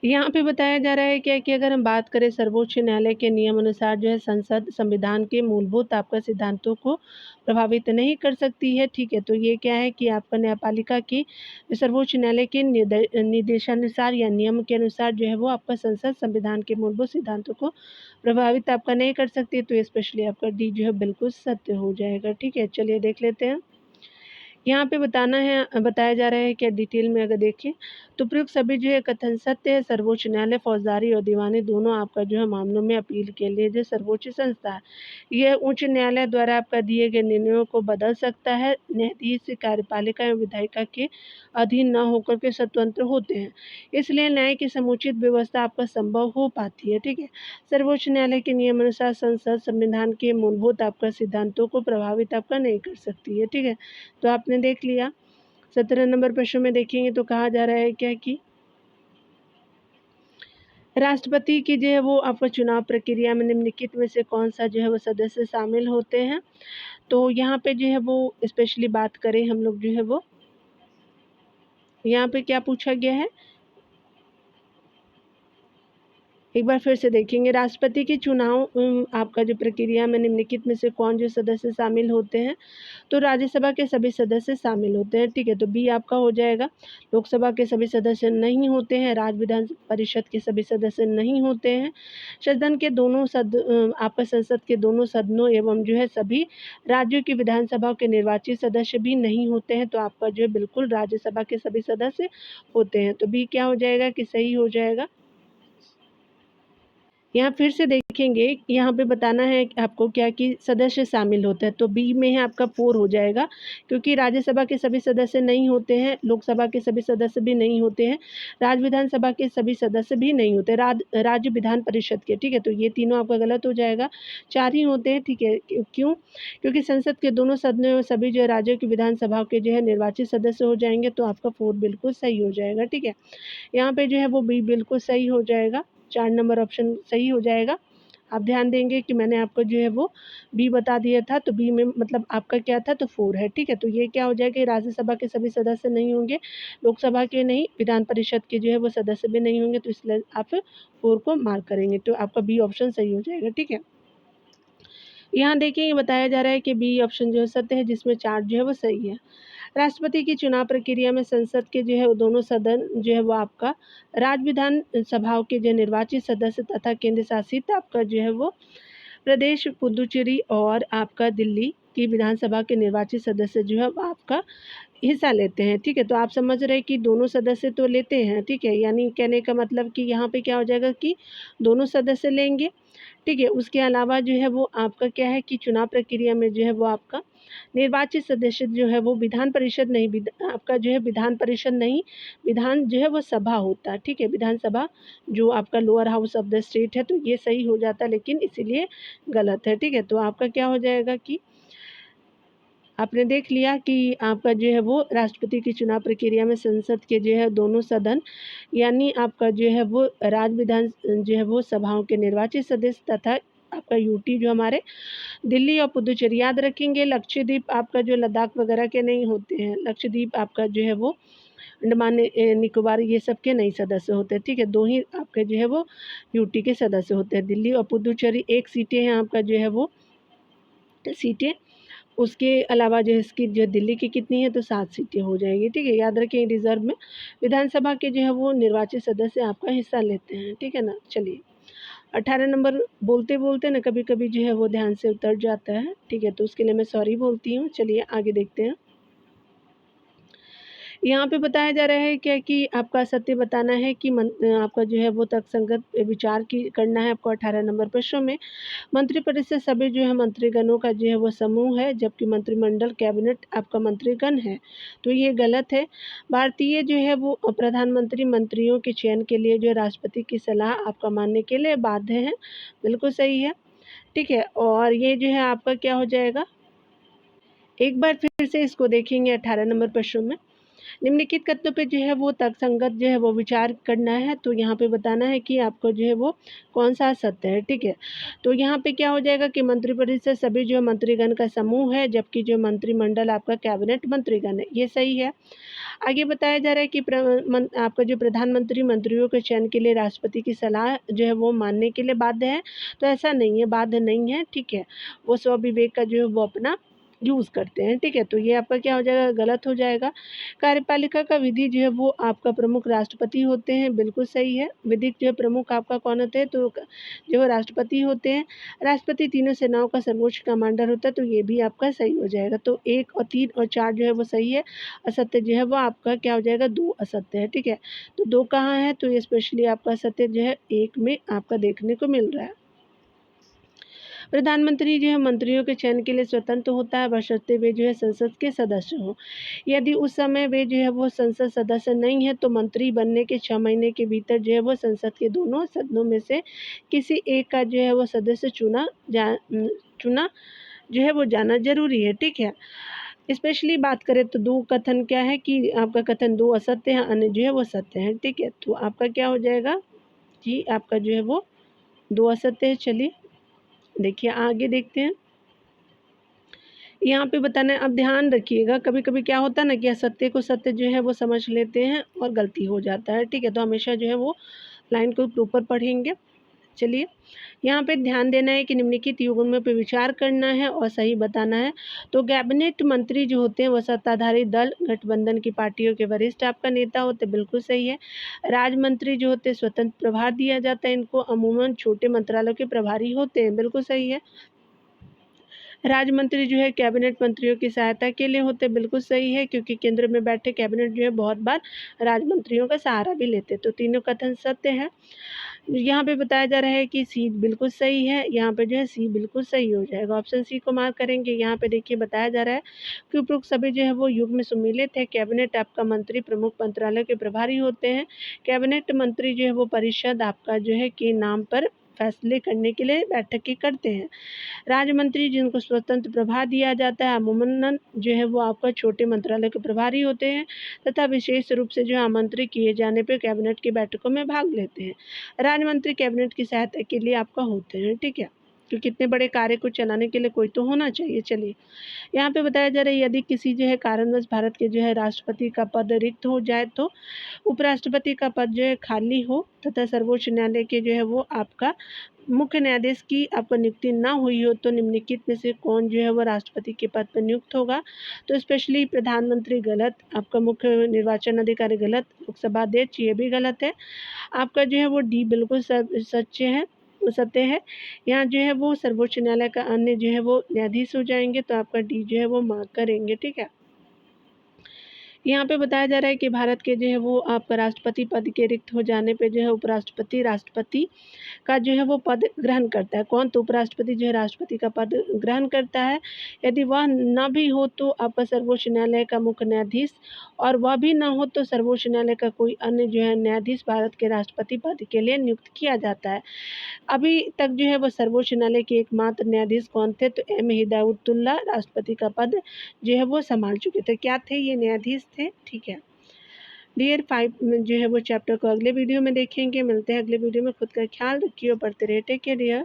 यहाँ पे बताया जा रहा है क्या कि अगर हम बात करें सर्वोच्च न्यायालय के नियम अनुसार जो है संसद संविधान के मूलभूत आपका सिद्धांतों को प्रभावित नहीं कर सकती है, ठीक है। तो ये क्या है कि आपका न्यायपालिका की सर्वोच्च न्यायालय के निर्देशानुसार या नियम के अनुसार जो है वो आपका संसद संविधान के मूलभूत सिद्धांतों को प्रभावित आपका नहीं कर सकती, तो स्पेशली आपका डी जो है बिल्कुल सत्य हो जाएगा, ठीक है। चलिए देख लेते हैं। यहाँ पे बताया जा रहा है कि डिटेल में अगर देखें तो प्रयुक्त सभी जो है कथन सत्य है। सर्वोच्च न्यायालय फौजदारी और दीवानी दोनों आपका जो है मामलों में अपील के लिए जो सर्वोच्च संस्था है, यह उच्च न्यायालय द्वारा आपका दिए गए निर्णयों को बदल सकता है। न्यायाधीश कार्यपालिका एवं विधायिका के अधीन न होकर के स्वतंत्र होते हैं, इसलिए न्याय की समुचित व्यवस्था आपका संभव हो पाती है, ठीक है। सर्वोच्च न्यायालय के नियमानुसार संसद संविधान के मूलभूत आपका सिद्धांतों को प्रभावित आपका नहीं कर सकती है, ठीक है। तो आपने देख लिया। 17 नंबर प्रश्न में देखेंगे तो कहा जा रहा है क्या कि राष्ट्रपति की जो है वो आपका चुनाव प्रक्रिया में निम्नलिखित में से कौन सा जो है वो सदस्य शामिल होते हैं। तो यहाँ पे जो है वो स्पेशली बात करें हम लोग जो है वो यहाँ पे क्या पूछा गया है, एक बार फिर से देखेंगे। राष्ट्रपति के चुनाव आपका जो प्रक्रिया में निम्नलिखित में से कौन जो सदस्य शामिल होते हैं। तो राज्यसभा के सभी सदस्य शामिल होते हैं, ठीक है। तो बी आपका हो जाएगा। लोकसभा के सभी सदस्य नहीं होते हैं, राज्य विधान परिषद के सभी सदस्य नहीं होते हैं, सदन के दोनों आपका संसद के दोनों सदनों एवं जो है सभी राज्यों की विधानसभा के निर्वाचित सदस्य भी नहीं होते हैं। तो आपका जो है बिल्कुल राज्यसभा के सभी सदस्य होते हैं, तो बी क्या हो जाएगा कि सही हो जाएगा। यहाँ फिर से देखेंगे, यहाँ पे बताना है आपको क्या कि सदस्य शामिल होते हैं, तो बी में है आपका 4 हो जाएगा, क्योंकि राज्यसभा के सभी सदस्य नहीं होते हैं, लोकसभा के सभी सदस्य भी नहीं होते हैं, राज्य विधानसभा के सभी सदस्य भी नहीं होते, राज्य विधान परिषद के, ठीक है। तो ये तीनों आपका गलत हो जाएगा, 4 ही होते हैं, ठीक है। क्यों, क्योंकि संसद के दोनों सदनों में सभी जो है राज्यों की विधानसभा के जो है निर्वाचित सदस्य हो जाएंगे, तो आपका 4 बिल्कुल सही हो जाएगा, ठीक है। यहाँ पे जो है वो बी बिल्कुल सही हो जाएगा, 4 नंबर ऑप्शन सही हो जाएगा। आप ध्यान देंगे कि मैंने आपको जो है वो बी बता दिया था, तो बी में मतलब आपका क्या था, तो 4 है, ठीक है। तो ये क्या हो जाएगा कि राज्यसभा के सभी सदस्य नहीं होंगे, लोकसभा के नहीं, विधान परिषद के जो है वो सदस्य भी नहीं होंगे, तो इसलिए आप 4 को मार्क करेंगे, तो आपका बी ऑप्शन सही हो जाएगा, ठीक है। यहाँ देखिए, ये बताया जा रहा है कि बी ऑप्शन जो है सत्य है, जिसमें 4 जो है वो सही है। राष्ट्रपति की चुनाव प्रक्रिया में संसद के जो है वो दोनों सदन जो है वो आपका राज्य विधान सभाओं के जो निर्वाचित सदस्य तथा केंद्र शासित आपका जो है वो प्रदेश पुदुचेरी और आपका दिल्ली की विधानसभा के निर्वाचित सदस्य जो है वो आपका हिस्सा लेते हैं, ठीक है। तो आप समझ रहे हैं कि दोनों सदस्य तो लेते हैं, ठीक है, यानी कहने का मतलब कि यहाँ पे क्या हो जाएगा कि दोनों सदस्य लेंगे, ठीक है। उसके अलावा जो है वो आपका क्या है कि चुनाव प्रक्रिया में जो है वो आपका निर्वाचित सदस्य जो है वो विधान परिषद नहीं, आपका जो है विधान परिषद नहीं, विधान जो है वो सभा होता है, ठीक है। विधानसभा जो आपका lower house of the state है, तो ये सही हो जाता है, लेकिन इसीलिए गलत है, ठीक है। तो आपका क्या हो जाएगा कि आपने देख लिया कि आपका जो है वो राष्ट्रपति की चुनाव प्रक्रिया में संसद के जो है दोनों सदन यानी आपका जो है वो राज्य विधान जो है वो सभाओं के निर्वाचित सदस्य तथा आपका यूटी जो हमारे दिल्ली और पुदुचेरी, याद रखेंगे लक्षद्वीप आपका जो लद्दाख वगैरह के नहीं होते हैं, लक्षद्वीप आपका जो है वो अंडमान निकोबार ये सब के नहीं सदस्य होते हैं, ठीक है। 2 ही आपके जो है वो यूटी के सदस्य होते हैं, दिल्ली और पुदुचेरी। 1 सीटें हैं आपका जो है वो सीटें, उसके अलावा जो है इसकी जो दिल्ली की कितनी है तो 7 सीटें हो जाएंगी, ठीक है। याद रखें रिजर्व में विधानसभा के जो है वो निर्वाचित सदस्य आपका हिस्सा लेते हैं, ठीक है ना। चलिए 18 नंबर बोलते बोलते ना कभी कभी जो है वो ध्यान से उतर जाता है, ठीक है, तो उसके लिए मैं सॉरी बोलती हूँ। चलिए आगे देखते हैं। यहाँ पे बताया जा रहा है क्या कि आपका सत्य बताना है कि आपका जो है वो तर्कसंगत विचार की करना है आपको। 18 नंबर प्रश्नों में मंत्रिपरिषद सभी जो है मंत्रीगणों का जो है वो समूह है, जबकि मंत्रिमंडल कैबिनेट आपका मंत्रीगण है, तो ये गलत है। भारतीय जो है वो प्रधानमंत्री मंत्रियों के चयन के लिए जो राष्ट्रपति की सलाह आपका मानने के लिए बाध्य है, बिल्कुल सही है, ठीक है। और ये जो है आपका क्या हो जाएगा, एक बार फिर से इसको देखेंगे 18 नंबर प्रश्न में निम्नलिखित कथनों पे जो है वो तर्कसंगत जो है वो विचार करना है, तो यहाँ पे बताना है कि आपको जो है वो कौन सा सत्य है, ठीक है। तो यहाँ पे क्या हो जाएगा कि मंत्रिपरिषद सभी जो मंत्रीगण का समूह है, जबकि जो मंत्रिमंडल आपका कैबिनेट मंत्रीगण है, ये सही है। आगे बताया जा रहा है कि आपका जो प्रधानमंत्री मंत्रियों के चयन के लिए राष्ट्रपति की सलाह जो है वो मानने के लिए बाध्य है, तो ऐसा नहीं है, बाध्य नहीं है, ठीक है। वो स्वविवेक का जो है वो अपना यूज़ करते हैं, ठीक है। तो ये आपका क्या हो जाएगा, गलत हो जाएगा। कार्यपालिका का विधि जो है वो आपका प्रमुख राष्ट्रपति होते हैं, बिल्कुल सही है। विधिक जो है प्रमुख आपका कौन होते हैं, तो जो है राष्ट्रपति होते हैं। राष्ट्रपति तीनों सेनाओं का सर्वोच्च कमांडर होता है, तो ये भी आपका सही हो जाएगा। तो 1 और 3 और 4 जो है वो सही है। असत्य जो है वो आपका क्या हो जाएगा, 2 असत्य है, ठीक है। तो 2 कहाँ है, तो ये स्पेशली आपका सत्य जो है 1 में आपका देखने को मिल रहा है। प्रधानमंत्री जो है मंत्रियों के चयन के लिए स्वतंत्र होता है, बशर्ते वे जो है संसद के सदस्य हों। यदि उस समय वे जो है वो संसद सदस्य नहीं है, तो मंत्री बनने के 6 महीने के भीतर जो है वो संसद के दोनों सदनों में से किसी एक का जो है वो सदस्य चुना जो है वो जाना जरूरी है, ठीक है। स्पेशली बात करें तो 2 कथन क्या है कि आपका कथन 2 असत्य है, अन्य जो है वो सत्य है, ठीक है। तो आपका क्या हो जाएगा जी, आपका जो है वो 2 असत्य है। चलिए देखिए आगे देखते हैं। यहाँ पे बताना है, अब ध्यान रखिएगा, कभी कभी क्या होता है ना कि असत्य को सत्य जो है वो समझ लेते हैं और गलती हो जाता है, ठीक है। तो हमेशा जो है वो लाइन को प्रॉपर पढ़ेंगे। चलिए यहाँ पे ध्यान देना है कि निम्नलिखित युग्मों पे विचार करना है और सही बताना है। तो कैबिनेट मंत्री जो होते हैं वो सत्ताधारी दल गठबंधन की पार्टियों के वरिष्ठ आपका नेता होते हैं, बिल्कुल सही है। राज्य मंत्री जो होते हैं स्वतंत्र प्रभार दिया जाता है, इनको अमूमन छोटे मंत्रालयों के प्रभारी होते हैं, बिल्कुल सही है। राज्य मंत्री जो है कैबिनेट मंत्रियों की सहायता के लिए होते हैं, बिल्कुल सही है, क्योंकि केंद्र में बैठे कैबिनेट जो है बहुत बार राज्य मंत्रियों का सहारा भी लेते हैं। तो तीनों कथन सत्य है। यहाँ पे बताया जा रहा है कि सी बिल्कुल सही है, यहाँ पे जो है सी बिल्कुल सही हो जाएगा, ऑप्शन सी को मार्क करेंगे। यहाँ पे देखिए बताया जा रहा है कि उपरोक्त सभी जो है वो युग्म में सम्मिलित है। कैबिनेट आपका मंत्री प्रमुख मंत्रालय के प्रभारी होते हैं। कैबिनेट मंत्री जो है वो परिषद आपका जो है के नाम पर फैसले करने के लिए बैठकें करते हैं। राज्य मंत्री जिनको स्वतंत्र प्रभार दिया जाता है, अमूमन जो है वो आपका छोटे मंत्रालय के प्रभारी होते हैं तथा विशेष रूप से जो है आमंत्रित किए जाने पर कैबिनेट की बैठकों में भाग लेते हैं। राज्य मंत्री कैबिनेट की सहायता के लिए आपका होते हैं, ठीक है, क्योंकि इतने बड़े कार्य को चलाने के लिए कोई तो होना चाहिए। चलिए यहाँ पे बताया जा रहा है यदि किसी जो है कारणवश भारत के जो है राष्ट्रपति का पद रिक्त हो जाए, तो उपराष्ट्रपति का पद जो है खाली हो तथा सर्वोच्च न्यायालय के जो है वो आपका मुख्य न्यायाधीश की आपको नियुक्ति ना हुई हो, तो निम्नलिखित में से कौन जो है वो राष्ट्रपति के पद पर नियुक्त होगा। तो स्पेशली प्रधानमंत्री गलत, आपका मुख्य निर्वाचन अधिकारी गलत, लोकसभा अध्यक्ष ये भी गलत है। आपका जो है वो डी बिल्कुल सच्चे है, सत्य है। यहाँ जो है वो सर्वोच्च न्यायालय का अन्य जो है वो न्यायाधीश हो जाएंगे, तो आपका डी जो है वो मार्क करेंगे, ठीक है। यहाँ पे बताया जा रहा है कि भारत के जो है वो आपका राष्ट्रपति पद के रिक्त हो जाने पे जो है उपराष्ट्रपति राष्ट्रपति का जो है वो पद ग्रहण करता है। कौन? तो उपराष्ट्रपति जो है राष्ट्रपति का पद ग्रहण करता है। यदि वह न भी हो तो आपका सर्वोच्च न्यायालय का मुख्य न्यायाधीश, और वह भी न हो तो सर्वोच्च न्यायालय का कोई अन्य जो है न्यायाधीश भारत के राष्ट्रपति पद के लिए नियुक्त किया जाता है। अभी तक जो है वो सर्वोच्च न्यायालय के एकमात्र न्यायाधीश कौन थे? तो एम हिदायतुल्लाह राष्ट्रपति का पद जो है वो संभाल चुके थे। क्या थे? ये न्यायाधीश थे। ठीक है डियर 5 जो है वो चैप्टर को अगले वीडियो में देखेंगे। मिलते हैं अगले वीडियो में। खुद का ख्याल रखिए और पढ़ते रहिए। Take care dear.